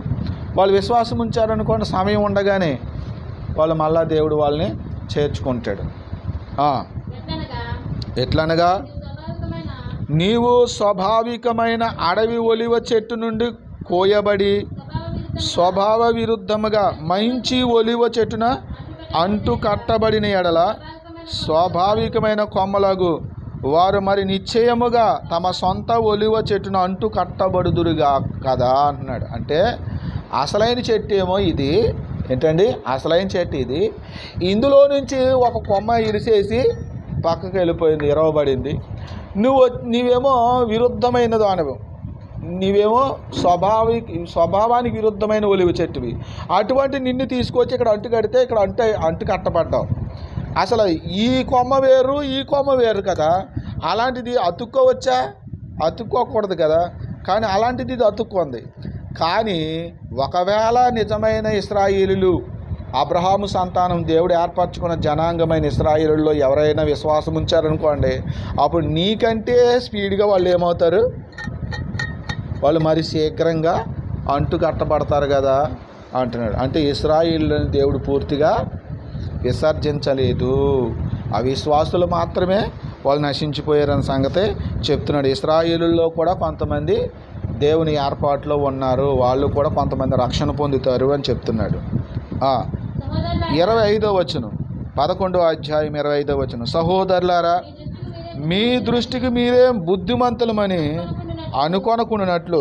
వాళ్ళు విశ్వాసం ఉంచారనుకోండి, సమయం ఉండగానే వాళ్ళు మళ్ళా దేవుడు వాళ్ళని చేర్చుకుంటాడు. ఎట్లనగా, నీవు స్వాభావికమైన అడవి ఒలివ చెట్టు నుండి కోయబడి స్వభావ విరుద్ధముగా మంచి ఒలివ చెట్టున అంటు కట్టబడిన ఎడల స్వాభావికమైన కొమ్మలగు వారు మరి నిశ్చయముగా తమ సొంత ఒలివ చెట్టును అంటు కట్టబడుదురుగా కదా అంటున్నాడు. అంటే అసలైన చెట్టు ఏమో ఇది, ఏంటండి అసలైన చెట్టు ఇది. ఇందులో నుంచి ఒక కొమ్మ ఇరిసేసి పక్కకి వెళ్ళిపోయింది, ఇరవబడింది. నీవేమో విరుద్ధమైన దానివి, నీవేమో స్వభావానికి విరుద్ధమైన ఒలివ చెట్టువి. అటువంటి నిన్ను తీసుకొచ్చి ఇక్కడ అంటు కడితే ఇక్కడ అంటు కట్టబడ్డావు. అసలు ఈ కొమ్మ వేరు, ఈ కొమ్మ వేరు కదా. అలాంటిది అతుక్కోవచ్చా? అతుక్కోకూడదు కదా. కానీ అలాంటిది ఇది అతుక్కుంది. కానీ ఒకవేళ నిజమైన ఇశ్రాయేలీయులు, అబ్రహాము సంతానం, దేవుడు ఏర్పరచుకున్న జనాంగమైన ఇశ్రాయేలులో ఎవరైనా విశ్వాసం ఉంచారనుకోండి, అప్పుడు నీకంటే స్పీడ్గా వాళ్ళు ఏమవుతారు? వాళ్ళు మరి శీఘ్రంగా అంటు కట్టబడతారు కదా అంటున్నాడు. అంటే ఇశ్రాయేలుని దేవుడు పూర్తిగా విసర్జించలేదు, అవిశ్వాసులు మాత్రమే వాళ్ళు నశించిపోయారన్న సంగతి చెప్తున్నాడు. ఇశ్రాయేలులో కూడా కొంతమంది దేవుని ఏర్పాటులో ఉన్నారు, వాళ్ళు కూడా కొంతమంది రక్షణ పొందుతారు అని చెప్తున్నాడు. 25వ వచనం, 11వ అధ్యాయం 25వ వచనం. సహోదరులారా, మీ దృష్టికి మీరే బుద్ధిమంతులమని అనుకొనకున్నట్లు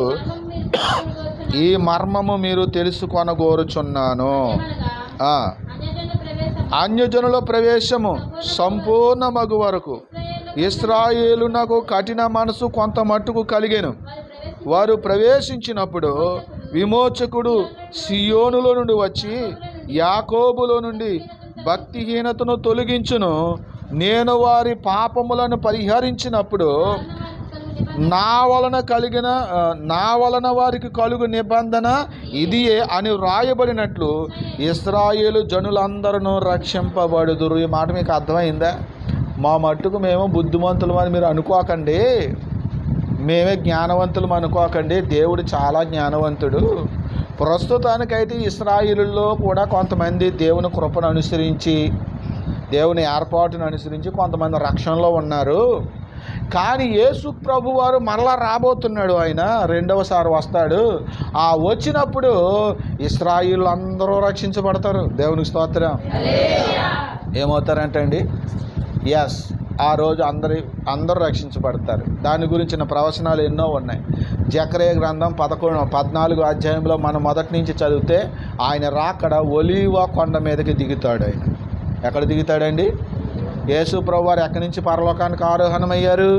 ఈ మర్మము మీరు తెలుసుకొనగోరుచున్నాను. అన్యజనుల ప్రవేశము సంపూర్ణ మగు వరకు ఇశ్రాయేలునకు కఠిన మనసు కొంత మట్టుకు కలిగెను. వారు ప్రవేశించినప్పుడు విమోచకుడు సియోనులో నుండి వచ్చి యాకోబులో నుండి భక్తిహీనతను తొలగించును. నేను వారి పాపములను పరిహరించినప్పుడు నా వలన వారికి కలుగు నిబంధన ఇదియే అని వ్రాయబడినట్లు ఇశ్రాయేలు జనులందరూ రక్షింపబడుదురు. ఈ మాట మీకు అర్థమైందా? మా మట్టుకు మేము బుద్ధిమంతులు అని మీరు అనుకోకండి, మేమే జ్ఞానవంతులు అనుకోకండి. దేవుడు చాలా జ్ఞానవంతుడు. ప్రస్తుతానికైతే ఇశ్రాయేలులో కూడా కొంతమంది దేవుని కృపను అనుసరించి, దేవుని ఏర్పాటును అనుసరించి కొంతమంది రక్షణలో ఉన్నారు. కానీ యేసు ప్రభు వారు మరలా రాబోతున్నాడు. ఆయన రెండవసారి వస్తాడు. వచ్చినప్పుడు ఇశ్రాయేలు అందరూ రక్షించబడతారు. దేవునికి స్తోత్రం. ఏమవుతారంటండి? ఎస్, ఆ రోజు అందరూ రక్షించబడతారు. దాని గురించిన ప్రవచనాలు ఎన్నో ఉన్నాయి. జకరియా గ్రంథం 14వ అధ్యాయంలో మనం మొదటి నుంచి చదివితే ఆయన రాకడ ఒలీవ కొండ మీదకి దిగుతాడు. ఆయన ఎక్కడ దిగుతాడండి? యేసు ప్రభు వారు ఎక్కడి నుంచి పరలోకానికి ఆరోహణమయ్యారు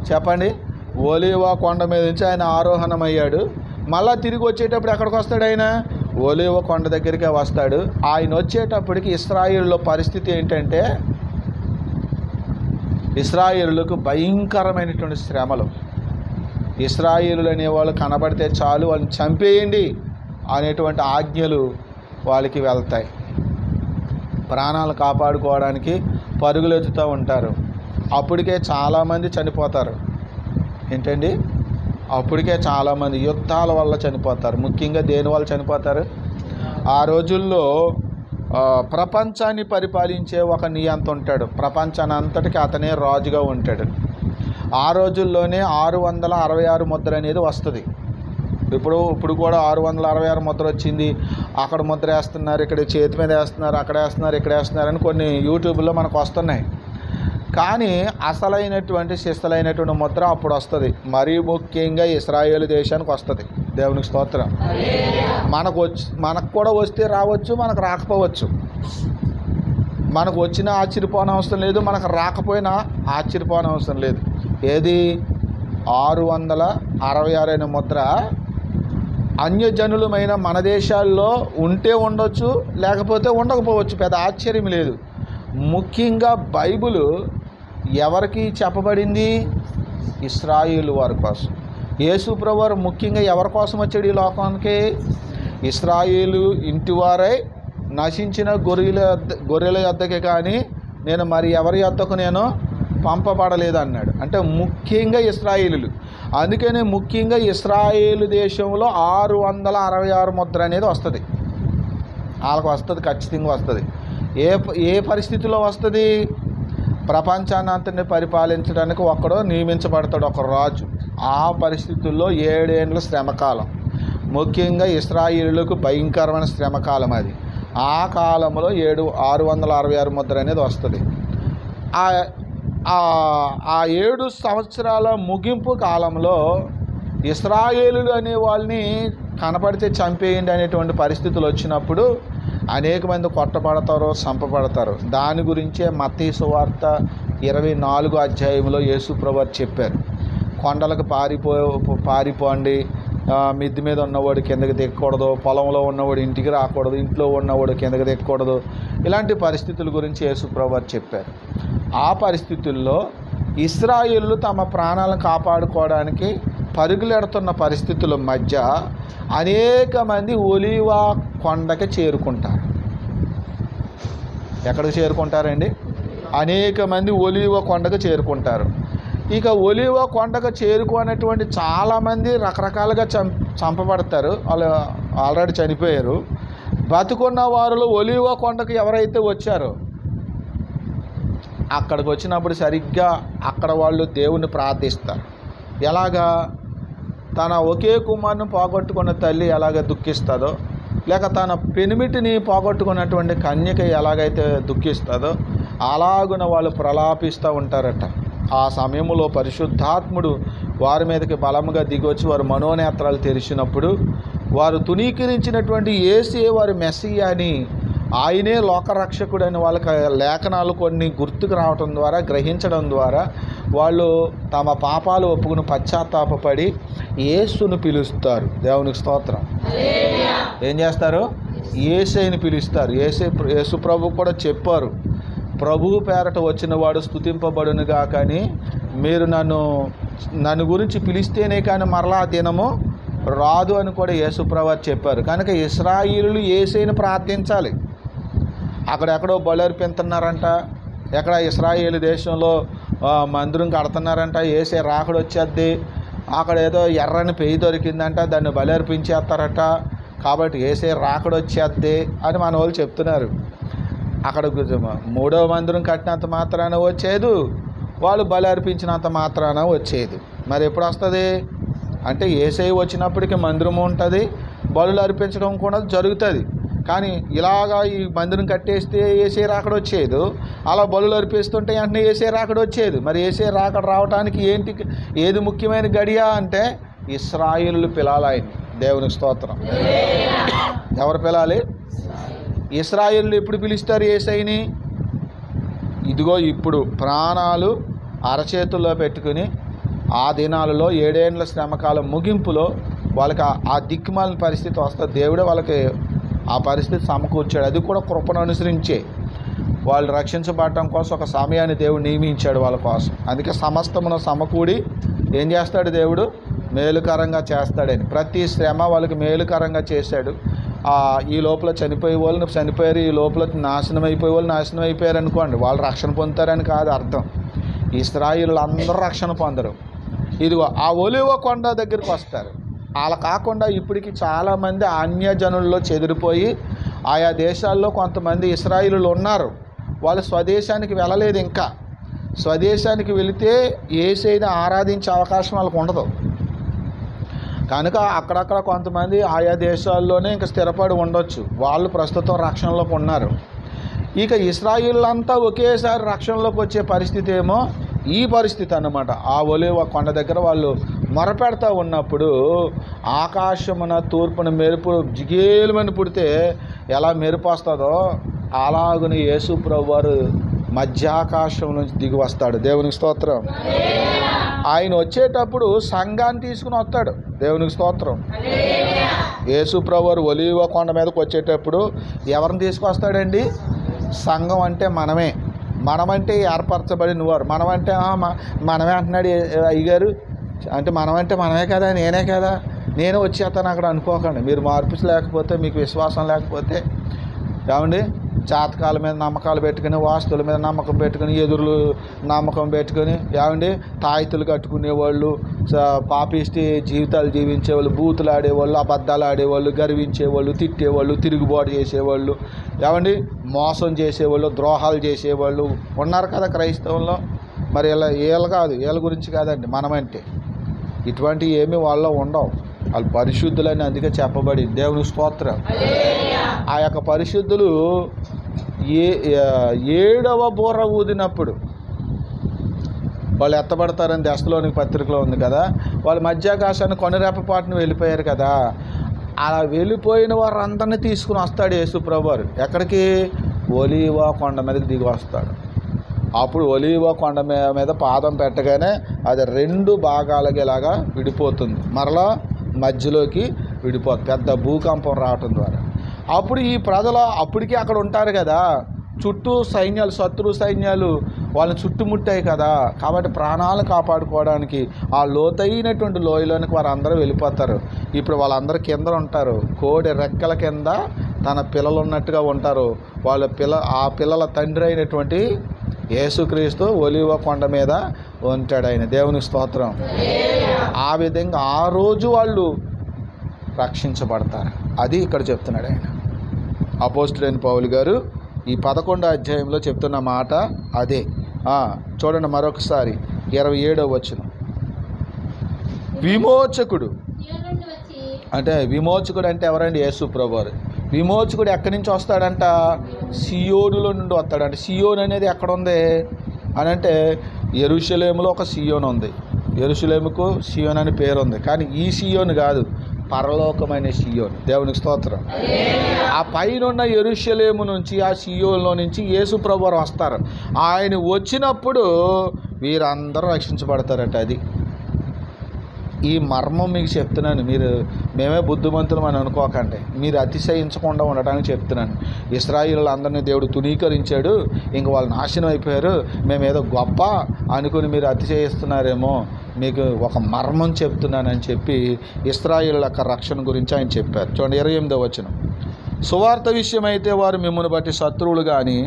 చెప్పండి? ఒలీవ కొండ మీద నుంచి ఆయన ఆరోహణమయ్యాడు. మళ్ళీ తిరిగి వచ్చేటప్పుడు ఎక్కడికి వస్తాడు? ఆయన ఒలీవ కొండ దగ్గరికే వస్తాడు. ఆయన వచ్చేటప్పటికి ఇశ్రాయేలులో పరిస్థితి ఏంటంటే, ఇశ్రాయేలులకు భయంకరమైనటువంటి శ్రమలు, ఇశ్రాయేలులు అనేవాళ్ళు కనబడితే చాలు వాళ్ళని చంపేయండి అనేటువంటి ఆజ్ఞలు వాళ్ళకి వెళ్తాయి. ప్రాణాలు కాపాడుకోవడానికి పరుగులెత్తుతూ ఉంటారు. అప్పటికే చాలామంది చనిపోతారు. ఏంటండి? అప్పటికే చాలామంది యుద్ధాల వల్ల చనిపోతారు. ముఖ్యంగా దేని వల్ల చనిపోతారు? ఆ రోజుల్లో ప్రపంచాన్ని పరిపాలించే ఒక నియంత ఉంటాడు. ప్రపంచాన్ని అంతటికి అతనే రాజుగా ఉంటాడు. ఆ రోజుల్లోనే 666 ముద్ర అనేది వస్తుంది. ఇప్పుడు కూడా 666 ముద్ర వచ్చింది. అక్కడ ముద్ర వేస్తున్నారు, ఇక్కడ చేతి మీద వేస్తున్నారు, అక్కడ వేస్తున్నారు, ఇక్కడ వేస్తున్నారు అని కొన్ని యూట్యూబ్లో మనకు వస్తున్నాయి. కానీ అసలైనటువంటి శిస్తలైనటువంటి ముద్ర అప్పుడు వస్తుంది. మరీ ముఖ్యంగా ఇశ్రాయేలు దేశానికి వస్తుంది. దేవునికి స్తోత్రం. మనకు కూడా వస్తే రావచ్చు, మనకు రాకపోవచ్చు. మనకు వచ్చినా ఆశ్చర్యపోని అవసరం లేదు, మనకు రాకపోయినా ఆశ్చర్యపోని అవసరం లేదు. ఏది? 666 అనే ముద్ర అన్యజనులమైన మన దేశాల్లో ఉంటే ఉండొచ్చు, లేకపోతే ఉండకపోవచ్చు. పెద్ద ఆశ్చర్యం లేదు. ముఖ్యంగా బైబిల్ ఎవరికి చెప్పబడింది? ఇశ్రాయేలు వారి కోసం. యేసు ప్రభువారు ముఖ్యంగా ఎవరి కోసం వచ్చాడు ఈ లోకానికి? ఇశ్రాయేలు ఇంటివారై నశించిన గొర్రెల యొద్దకే కానీ నేను మరి ఎవరి యొద్దకు నేను పంపబడలేదు అన్నాడు. అంటే ముఖ్యంగా ఇశ్రాయేలులు. అందుకనే ముఖ్యంగా ఇశ్రాయేలు దేశంలో 666 ముద్ర అనేది వస్తుంది. వాళ్ళకు వస్తుంది, ఖచ్చితంగా వస్తుంది. ఏ పరిస్థితిలో వస్తుంది? ప్రపంచాన్ని అంతని పరిపాలించడానికి ఒక్కడో నియమించబడతాడు, ఒక రాజు. ఆ పరిస్థితుల్లో 7 ఏళ్ళ శ్రమకాలం. ముఖ్యంగా ఇశ్రాయేలులకు భయంకరమైన శ్రమకాలం అది. ఆ కాలంలో 666 ముద్ర అనేది వస్తుంది. ఆ 7 సంవత్సరాల ముగింపు కాలంలో ఇశ్రాయేలులు అనే వాళ్ళని కనపడితే చంపేయండి అనేటువంటి పరిస్థితులు వచ్చినప్పుడు అనేక మంది కొట్టబడతారు, చంపబడతారు. దాని గురించే మత్తయి సువార్త 24వ అధ్యాయంలో యేసు ప్రభువు చెప్పారు. కొండలకు పారిపోండి, మిద్ది మీద ఉన్నవాడు కిందకి దిక్కకూడదు, పొలంలో ఉన్నవాడు ఇంటికి రాకూడదు, ఇంట్లో ఉన్నవాడు కిందకి దిక్కకూడదు. ఇలాంటి పరిస్థితుల గురించి యేసు ప్రభువు చెప్పారు. ఆ పరిస్థితుల్లో ఇశ్రాయేలులు తమ ప్రాణాలను కాపాడుకోవడానికి పరుగులెడుతున్న పరిస్థితుల మధ్య అనేక మంది ఒలీవ కొండకి చేరుకుంటారు. ఎక్కడికి చేరుకుంటారండి? అనేక మంది ఒలీవ కొండకు చేరుకుంటారు. ఇక ఒలీవ కొండకు చేరుకునేటువంటి చాలామంది రకరకాలుగా చంపబడతారు. వాళ్ళు ఆల్రెడీ చనిపోయారు. బతుకున్న వారిలో ఒలీవ కొండకు ఎవరైతే వచ్చారో అక్కడికి వచ్చినప్పుడు సరిగ్గా అక్కడ వాళ్ళు దేవుణ్ణి ప్రార్థిస్తారు. ఎలాగా? తన ఒకే కుమారుని పోగొట్టుకున్న తల్లి ఎలాగ దుఃఖిస్తుందో, లేక తన పెనిమిటిని పోగొట్టుకున్నటువంటి కన్యక ఎలాగైతే దుఃఖిస్తుందో అలాగున వాళ్ళు ప్రలాపిస్తూ ఉంటారట. ఆ సమయంలో పరిశుద్ధాత్ముడు వారి మీదకి బలంగా దిగొచ్చి వారి మనోనేత్రాలు తెరిచినప్పుడు వారు తునీకరించినటువంటి యేసే వారి మెస్సియా అని, ఆయనే లోకరక్షకుడు అని వాళ్ళకి లేఖనాలు కొన్ని గుర్తుకు రావటం ద్వారా, గ్రహించడం ద్వారా వాళ్ళు తమ పాపాలు ఒప్పుకుని పశ్చాత్తాపపడి యేసును పిలుస్తారు. దేవునికి స్తోత్రం. ఏం చేస్తారు? యేసయ్యని పిలుస్తారు. యేసు ప్రభు కూడా చెప్పారు, ప్రభువు పేరట వచ్చిన వాడు స్తుతింపబడునుగా, కానీ మీరు నన్ను గురించి పిలిస్తేనే కానీ మరలా దినము రాదు అని కూడా యేసు ప్రభు చెప్పారు. కనుక ఇశ్రాయేలులు యేసయ్యని ప్రార్థించాలి. అక్కడెక్కడో బలర్పిస్తున్నారంట, ఎక్కడ ఇశ్రాయేలు దేశంలో మందిరం కడుతున్నారంట, యేసే రాకడ వచ్చేద్ది, అక్కడ ఏదో ఎర్రని పెయ్యి దొరికిందంట, దాన్ని బలర్పించేస్తారట, కాబట్టి యేసే రాకడ వచ్చేద్ది అని మన వాళ్ళు చెప్తున్నారు. అక్కడ 3వ మందిరం కట్టినంత మాత్రాన వచ్చేది, వాళ్ళు బలి అర్పించినంత మాత్రాన వచ్చేది. మరి ఎప్పుడు వస్తుంది అంటే యేసయ్య వచ్చినప్పటికీ మందిరం ఉంటుంది, బలులు అర్పించడం కూడా జరుగుతుంది. కానీ ఇలాగా ఈ మందిరం కట్టేస్తే యేసయ్య రాకడ వచ్చేది, అలా బలులు అర్పిస్తుంటే వెంటనే యేసయ్య రాకడ వచ్చేది. మరి యేసయ్య రాకడ రావడానికి ఏది ముఖ్యమైన గడియ అంటే ఇశ్రాయేలులు పిలాలి ఆయన్ని. దేవునికి స్తోత్రం. ఎవరు పిలాలి? ఇశ్రాయేలులు ఎప్పుడు పిలుస్తారు యేసయ్యని? ఇదిగో ఇప్పుడు ప్రాణాలు అరచేతుల్లో పెట్టుకుని ఆ దినాలలో 7 ఏళ్ల శ్రమకాలం ముగింపులో వాళ్ళకి ఆ దిక్కుమాలిన పరిస్థితి వస్తుంది. దేవుడే వాళ్ళకి ఆ పరిస్థితి సమకూర్చాడు. అది కూడా కృపను అనుసరించే వాళ్ళు రక్షించబడటం కోసం ఒక సమయాన్ని దేవుడు నియమించాడు వాళ్ళ కోసం. అందుకే సమస్తమును సమకూడి ఏం చేస్తాడు దేవుడు? మేలుకరంగా చేస్తాడని. ప్రతి శ్రమ వాళ్ళకి మేలుకరంగా చేశాడు. ఈ లోపల చనిపోయే వాళ్ళు చనిపోయారు, ఈ లోపల నాశనం అయిపోయే వాళ్ళు నాశనం అయిపోయారు అనుకోండి, వాళ్ళు రక్షణ పొందుతారని కాదు అర్థం. ఇశ్రాయేలు అందరూ రక్షణ పొందరు. ఇదిగో ఆ ఒలీవ కొండ దగ్గరికి వస్తారు. అలా కాకుండా ఇప్పటికి చాలామంది అన్యజనుల్లో చెదిరిపోయి ఆయా దేశాల్లో కొంతమంది ఇశ్రాయేలులు ఉన్నారు. వాళ్ళు స్వదేశానికి వెళ్ళలేదు. ఇంకా స్వదేశానికి వెళితే యేసుని ఆరాధించే అవకాశం వాళ్ళకు ఉండదు. కనుక అక్కడక్కడ కొంతమంది ఆయా దేశాల్లోనే ఇంకా స్థిరపడి ఉండొచ్చు. వాళ్ళు ప్రస్తుతం రక్షణలోకి ఉన్నారు. ఇక ఇశ్రాయేలంతా ఒకేసారి రక్షణలోకి వచ్చే పరిస్థితి ఏమో ఈ పరిస్థితి అన్నమాట. ఆ ఒలీవ కొండ దగ్గర వాళ్ళు మొరపెడతా ఉన్నప్పుడు ఆకాశమున తూర్పున మెరుపు జిగేలుమని పుడితే ఎలా మెరుపు వస్తుందో అలాగుని యేసు ప్రభువారు మధ్యాకాశం నుంచి దిగి వస్తాడు. దేవునికి స్తోత్రం. ఆయన వచ్చేటప్పుడు సంఘాన్ని తీసుకుని వస్తాడు. దేవునికి స్తోత్రం. యేసు ప్రభువారు ఒలీవ కొండ మీదకి వచ్చేటప్పుడు ఎవరిని తీసుకొస్తాడండి? సంఘం అంటే మనమంటే ఏర్పరచబడిన వారు. మనమే అంటున్నాడు అయ్యగారు. అంటే మనమే కదా, నేనే కదా, నేను వచ్చేస్తాను అక్కడ అనుకోకండి. మీరు మార్పు లేకపోతే, మీకు విశ్వాసం లేకపోతే, ఏమండి జాతకాల మీద నమ్మకాలు పెట్టుకుని, వాస్తుల మీద నమ్మకం పెట్టుకుని, ఎదురులు నమ్మకం పెట్టుకుని, ఏమండి తాయితులు కట్టుకునేవాళ్ళు, పాపిష్టి జీవితాలు జీవించేవాళ్ళు, బూతులు ఆడేవాళ్ళు, అబద్ధాలు ఆడేవాళ్ళు, గర్వించేవాళ్ళు, తిట్టేవాళ్ళు, తిరుగుబాటు చేసేవాళ్ళు, ఏమండి మోసం చేసేవాళ్ళు, ద్రోహాలు చేసేవాళ్ళు ఉన్నారు కదా క్రైస్తవంలో. మరి వీళ్ళ గురించి కాదండి మనమంటే. ఇటువంటి ఏమీ వాళ్ళలో ఉండవు. వాళ్ళు పరిశుద్ధులని అందుకే చెప్పబడి. దేవుని స్తోత్రం. ఆ యొక్క పరిశుద్ధులు 7వ బూర ఊదినప్పుడు వాళ్ళు ఎత్తబడతారని దశలోనికి పత్రికలో ఉంది కదా. వాళ్ళు మధ్యాకాశాన్ని కొనరేపపాటును వెళ్ళిపోయారు కదా. అలా వెళ్ళిపోయిన వారందరినీ తీసుకుని వస్తాడు యేసు ప్రభువారు. ఎక్కడికి? ఒలీవ కొండ మీదకి దిగి వస్తాడు. అప్పుడు ఒలీవ కొండ మీద పాదం పెట్టగానే అది 2 భాగాలకి ఇలాగా విడిపోతుంది. మరలా మధ్యలోకి విడిపోతుంది పెద్ద భూకంపం రావటం ద్వారా. అప్పుడు ఈ ప్రజలు అప్పటికీ అక్కడ ఉంటారు కదా, చుట్టూ సైన్యాలు, శత్రు సైన్యాలు వాళ్ళని చుట్టుముట్టాయి కదా. కాబట్టి ప్రాణాలను కాపాడుకోవడానికి ఆ లోతైనటువంటి లోయలోనికి వారందరూ వెళ్ళిపోతారు. ఇప్పుడు వాళ్ళందరూ కింద ఉంటారు. కోడి రెక్కల కింద తన పిల్లలు ఉన్నట్టుగా ఉంటారు. ఆ పిల్లల తండ్రి అయినటువంటి యేసుక్రీస్తు ఒలీవ కొండ మీద ఉంటాడు ఆయన. దేవుని స్తోత్రం. ఆ విధంగా ఆ రోజు వాళ్ళు రక్షించబడతారు. అది ఇక్కడ చెప్తున్నాడు ఆయన. అపోస్తలుడైన పౌలు గారు ఈ 11వ అధ్యాయంలో చెప్తున్న మాట అదే. చూడండి మరొకసారి 27వ వచనం. విమోచకుడు అంటే ఎవరండి? యేసు ప్రభువారు. విమోచకుడు ఎక్కడి నుంచి వస్తాడంట? సియోనులో నుండి వస్తాడంట. సియోన్ అనేది ఎక్కడ ఉంది అని అంటే యెరూషలేములో ఒక సియోన్ ఉంది. యెరూషలేముకు సియోన్ అని పేరు ఉంది. కానీ ఈ సియోన్ కాదు, పరలోకమైన సియోన్. దేవునికి స్తోత్రం. ఆ పైన యెరూషలేము నుంచి, ఆ సియోన్లో నుంచి యేసు ప్రభువారు వస్తారు. ఆయన వచ్చినప్పుడు వీరందరూ రక్షించబడతారట. అది ఈ మర్మం మీకు చెప్తున్నాను. మేమే బుద్ధిమంతులం అని అనుకోకండి. మీరు అతిశయించకుండా ఉండటానికి చెప్తున్నాను. ఇశ్రాయేలులందరినీ దేవుడు తునీకరించాడు, ఇంక వాళ్ళు నాశనం అయిపోయారు, మేమేదో గొప్ప అనుకుని మీరు అతిశయిస్తున్నారేమో. మీకు ఒక మర్మం చెప్తున్నానని చెప్పి ఇశ్రాయేలు యొక్క రక్షణ గురించి ఆయన చెప్పారు. చూడండి 28వ వచనం. సువార్త విషయమైతే వారు మిమ్మల్ని బట్టి శత్రువులు కానీ,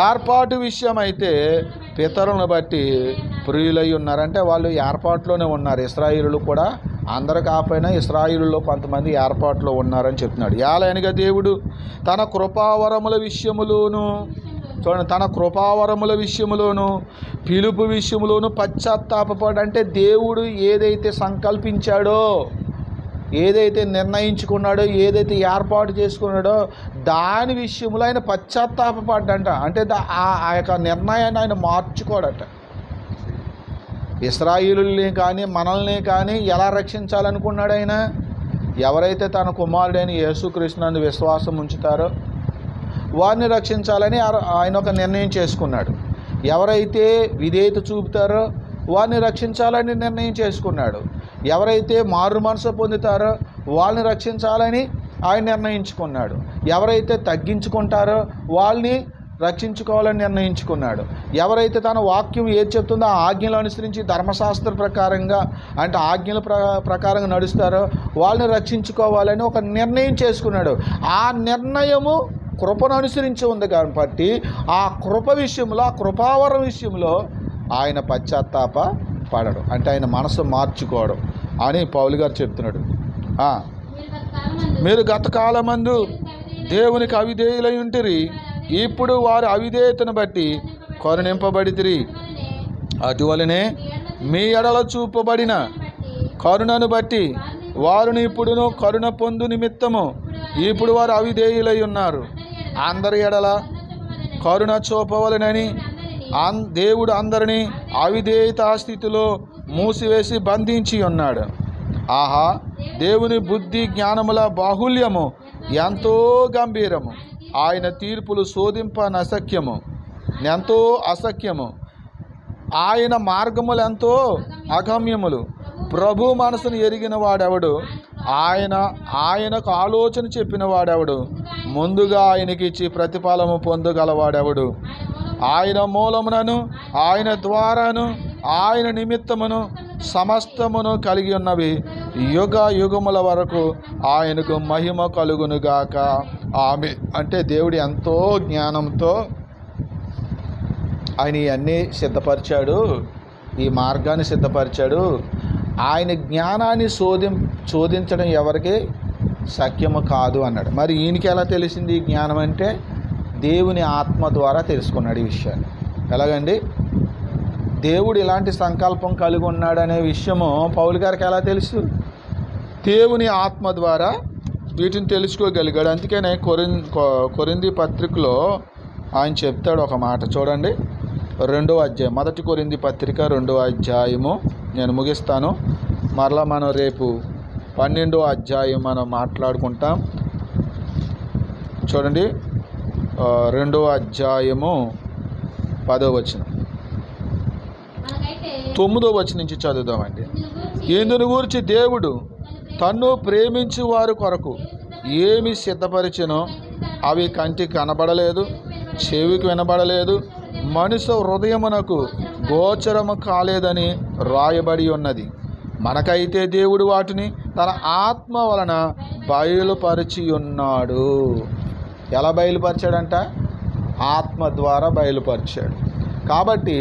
ఏర్పాటు విషయమైతే పితరులను బట్టి ప్రియులై ఉన్నారంటే వాళ్ళు ఏర్పాటులోనే ఉన్నారు. ఇశ్రాయేలులు కూడా అందరు కాకపోయినా ఇశ్రాయేలులో కొంతమంది ఏర్పాటులో ఉన్నారని చెప్తున్నాడు. యాలైనగా దేవుడు తన కృపావరముల విషయములోను, చూడండి, తన కృపావరముల విషయములోను పిలుపు విషయములోను పశ్చాత్తాపపడు. అంటే దేవుడు ఏదైతే సంకల్పించాడో, ఏదైతే నిర్ణయించుకున్నాడో, ఏదైతే ఏర్పాటు చేసుకున్నాడో దాని విషయంలో ఆయన పశ్చాత్తాపపడ్డంట. అంటే ఆ యొక్క నిర్ణయాన్ని ఆయన మార్చుకోడట. ఇశ్రాయేలుల్ని కానీ మనల్ని కానీ ఎలా రక్షించాలనుకున్నాడు ఆయన? ఎవరైతే తన కుమారుడైన యేసుక్రీస్తునందు విశ్వాసం ఉంచుతారో వారిని రక్షించాలని ఆయన ఒక నిర్ణయం చేసుకున్నాడు. ఎవరైతే విధేయత చూపుతారో వారిని రక్షించాలని నిర్ణయం చేసుకున్నాడు. ఎవరైతే మారు మనసు పొందుతారో వాళ్ళని రక్షించాలని ఆయన నిర్ణయించుకున్నాడు. ఎవరైతే తగ్గించుకుంటారో వాళ్ళని రక్షించుకోవాలని నిర్ణయించుకున్నాడు. ఎవరైతే తన వాక్యం ఏది చెప్తుందో ఆ ఆజ్ఞలు అనుసరించి ధర్మశాస్త్ర ప్రకారంగా అంటే ఆజ్ఞల ప్రకారంగా నడుస్తారో వాళ్ళని రక్షించుకోవాలని ఒక నిర్ణయం చేసుకున్నాడు. ఆ నిర్ణయము కృపను అనుసరించి ఉంది కాబట్టి ఆ కృప విషయంలో, ఆ కృపావరం విషయంలో ఆయన పశ్చాత్తాప పడడు, అంటే ఆయన మనసు మార్చుకోవడం అని పౌలు గారు చెప్తున్నాడు. మీరు గత కాలమందు దేవునికి అవిధేయులై ఉంటిరి, ఇప్పుడు వారు అవిధేయతను బట్టి కరుణింపబడితిరి. అటువలనే మీ ఎడల చూపబడిన కరుణను బట్టి వారిని ఇప్పుడును కరుణ పొందు నిమిత్తము ఇప్పుడు వారు అవిధేయులై ఉన్నారు. అందరి ఎడల కరుణ చూపవలనని దేవుడు అందరినీ అవిధేయతా స్థితిలో మూసివేసి బంధించి ఉన్నాడు. ఆహా, దేవుని బుద్ధి జ్ఞానముల బాహుల్యము ఎంతో గంభీరము, ఆయన తీర్పులు శోధింపనశక్యము, ఎంతో అసఖ్యము, ఆయన మార్గములు ఎంతో అగమ్యములు. ప్రభు మనసును ఎరిగిన వాడెవడు? ఆయనకు ఆలోచన చెప్పిన వాడెవడు? ముందుగా ఆయనకి ఇచ్చి ప్రతిఫలము పొందగలవాడెవడు? ఆయన మూలమునను ఆయన ద్వారాను ఆయన నిమిత్తమును సమస్తమును కలిగి ఉన్నవి యుగ యుగముల వరకు ఆయనకు మహిమ కలుగునుగాక. ఆమె అంటే దేవుడు ఎంతో జ్ఞానంతో ఆయన ఇవన్నీ సిద్ధపరిచాడు, ఈ మార్గాన్ని సిద్ధపరిచాడు. ఆయన జ్ఞానాన్ని శోధించడం ఎవరికి శక్యము కాదు అన్నాడు. మరి ఈయనకి ఎలా తెలిసింది ఈ జ్ఞానం అంటే? దేవుని ఆత్మ ద్వారా తెలుసుకున్నాడు ఈ విషయాన్ని. ఎలాగండి? దేవుడు ఇలాంటి సంకల్పం కలిగి ఉన్నాడనే విషయము పౌలు గారికి ఎలా తెలుసు? దేవుని ఆత్మ ద్వారా వీటిని తెలుసుకోగలిగాడు. అందుకనే కొరింథీ పత్రికలో ఆయన చెప్తాడు ఒక మాట, చూడండి. 2వ అధ్యాయం, 1 కొరింథీ పత్రిక 2వ అధ్యాయము. నేను ముగిస్తాను, మరలా మనం రేపు 12వ అధ్యాయం మనం మాట్లాడుకుంటాం. చూడండి, 2వ అధ్యాయము 10వ వచనం, 9వ వచనం నుంచి చదువుదామండి. ఇందును గూర్చి దేవుడు తన్ను ప్రేమించు వారి కొరకు ఏమి సిద్ధపరిచెనో అవి కంటికి కనబడలేదు, చెవికి వినబడలేదు, మనుషు హృదయమునకు గోచరము కాలేదని రాయబడి ఉన్నది. మనకైతే దేవుడు వాటిని తన ఆత్మ వలన బయలుపరిచి ఉన్నాడు. ఎలా బయలుపరిచాడంట? ఆత్మ ద్వారా బయలుపరిచాడు. కాబట్టి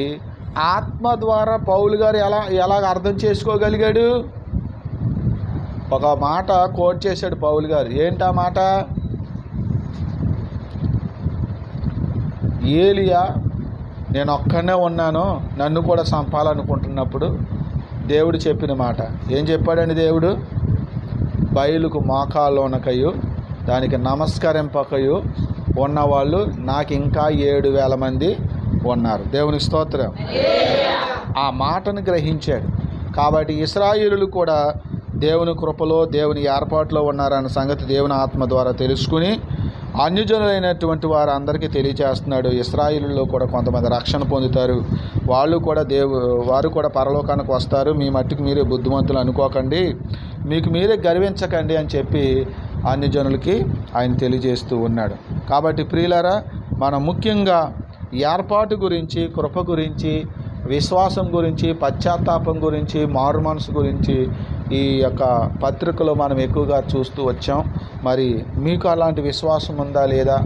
ఆత్మ ద్వారా పౌలు గారు ఎలాగ అర్థం చేసుకోగలిగాడు? ఒక మాట కోట్ చేశాడు పౌలు గారు. ఏంటా మాట? ఏలియా నేను ఒక్కనే ఉన్నాను, నన్ను కూడా చంపాలనుకుంటున్నప్పుడు దేవుడు చెప్పిన మాట ఏం చెప్పాడండి దేవుడు? బయలుకు మోకాల్లోనకయు దానికి నమస్కరింపకయు ఉన్నవాళ్ళు నాకు ఇంకా 7,000 మంది ఉన్నారు. దేవునికి స్తోత్రం. ఆ మాటను గ్రహించాడు. కాబట్టి ఇశ్రాయేలులు కూడా దేవుని కృపలో దేవుని ఏర్పాటులో ఉన్నారన్న సంగతి దేవుని ఆత్మ ద్వారా తెలుసుకుని అన్యజనులైనటువంటి వారు అందరికీ తెలియచేస్తున్నాడు. ఇశ్రాయేలులో కూడా కొంతమంది రక్షణ పొందుతారు, వారు కూడా పరలోకానికి వస్తారు. మీ మట్టుకు మీరే బుద్ధిమంతులు అనుకోకండి, మీకు మీరే గర్వించకండి అని చెప్పి అన్యజనులకి ఆయన తెలియజేస్తూ ఉన్నాడు. కాబట్టి ప్రియులారా, మనం ముఖ్యంగా ఏర్పాటు గురించి, కృప గురించి, విశ్వాసం గురించి, పశ్చాత్తాపం గురించి, మారు మనసు గురించి ఈ యొక్క పత్రికలో మనం ఎక్కువగా చూస్తూ వచ్చాం. మరి మీకు అలాంటి విశ్వాసం ఉందా లేదా?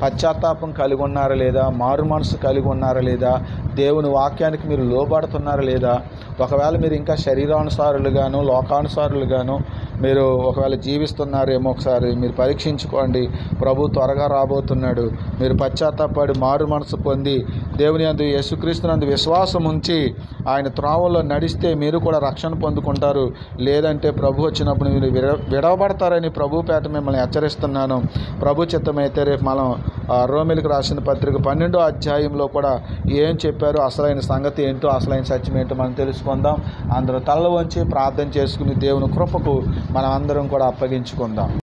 పశ్చాత్తాపం కలిగి ఉన్నారా లేదా? మారు మనసు కలిగి ఉన్నారా లేదా? దేవుని వాక్యానికి మీరు లోబడుతున్నారా లేదా? ఒకవేళ మీరు ఇంకా శరీరానుసారులుగాను లోకానుసారులుగాను మీరు ఒకవేళ జీవిస్తున్నారేమో ఒకసారి మీరు పరీక్షించుకోండి. ప్రభు త్వరగా రాబోతున్నాడు. మీరు పశ్చాత్తాపడి మారు మనసు పొంది దేవుని యందు యేసుక్రీస్తునందు విశ్వాసం ఉంచి ఆయన త్రోవలో నడిస్తే మీరు కూడా రక్షణ పొందుకుంటారు. లేదంటే ప్రభు వచ్చినప్పుడు మీరు విడవబడతారని ప్రభు పేట మిమ్మల్ని హెచ్చరిస్తున్నాను. ప్రభు చిత్తమైతే రేపు మనం రోమిలకు రాసిన పత్రిక 12వ అధ్యాయంలో కూడా ఏం చెప్పారో, అసలైన సంగతి ఏంటో, అసలైన సత్యం ఏంటో మనం తెలుసుకుందాం. అందరూ తలలు వంచి ప్రార్థన చేసుకుని దేవుని కృపకు మనం అందరం కూడా అప్పగించుకుందాం.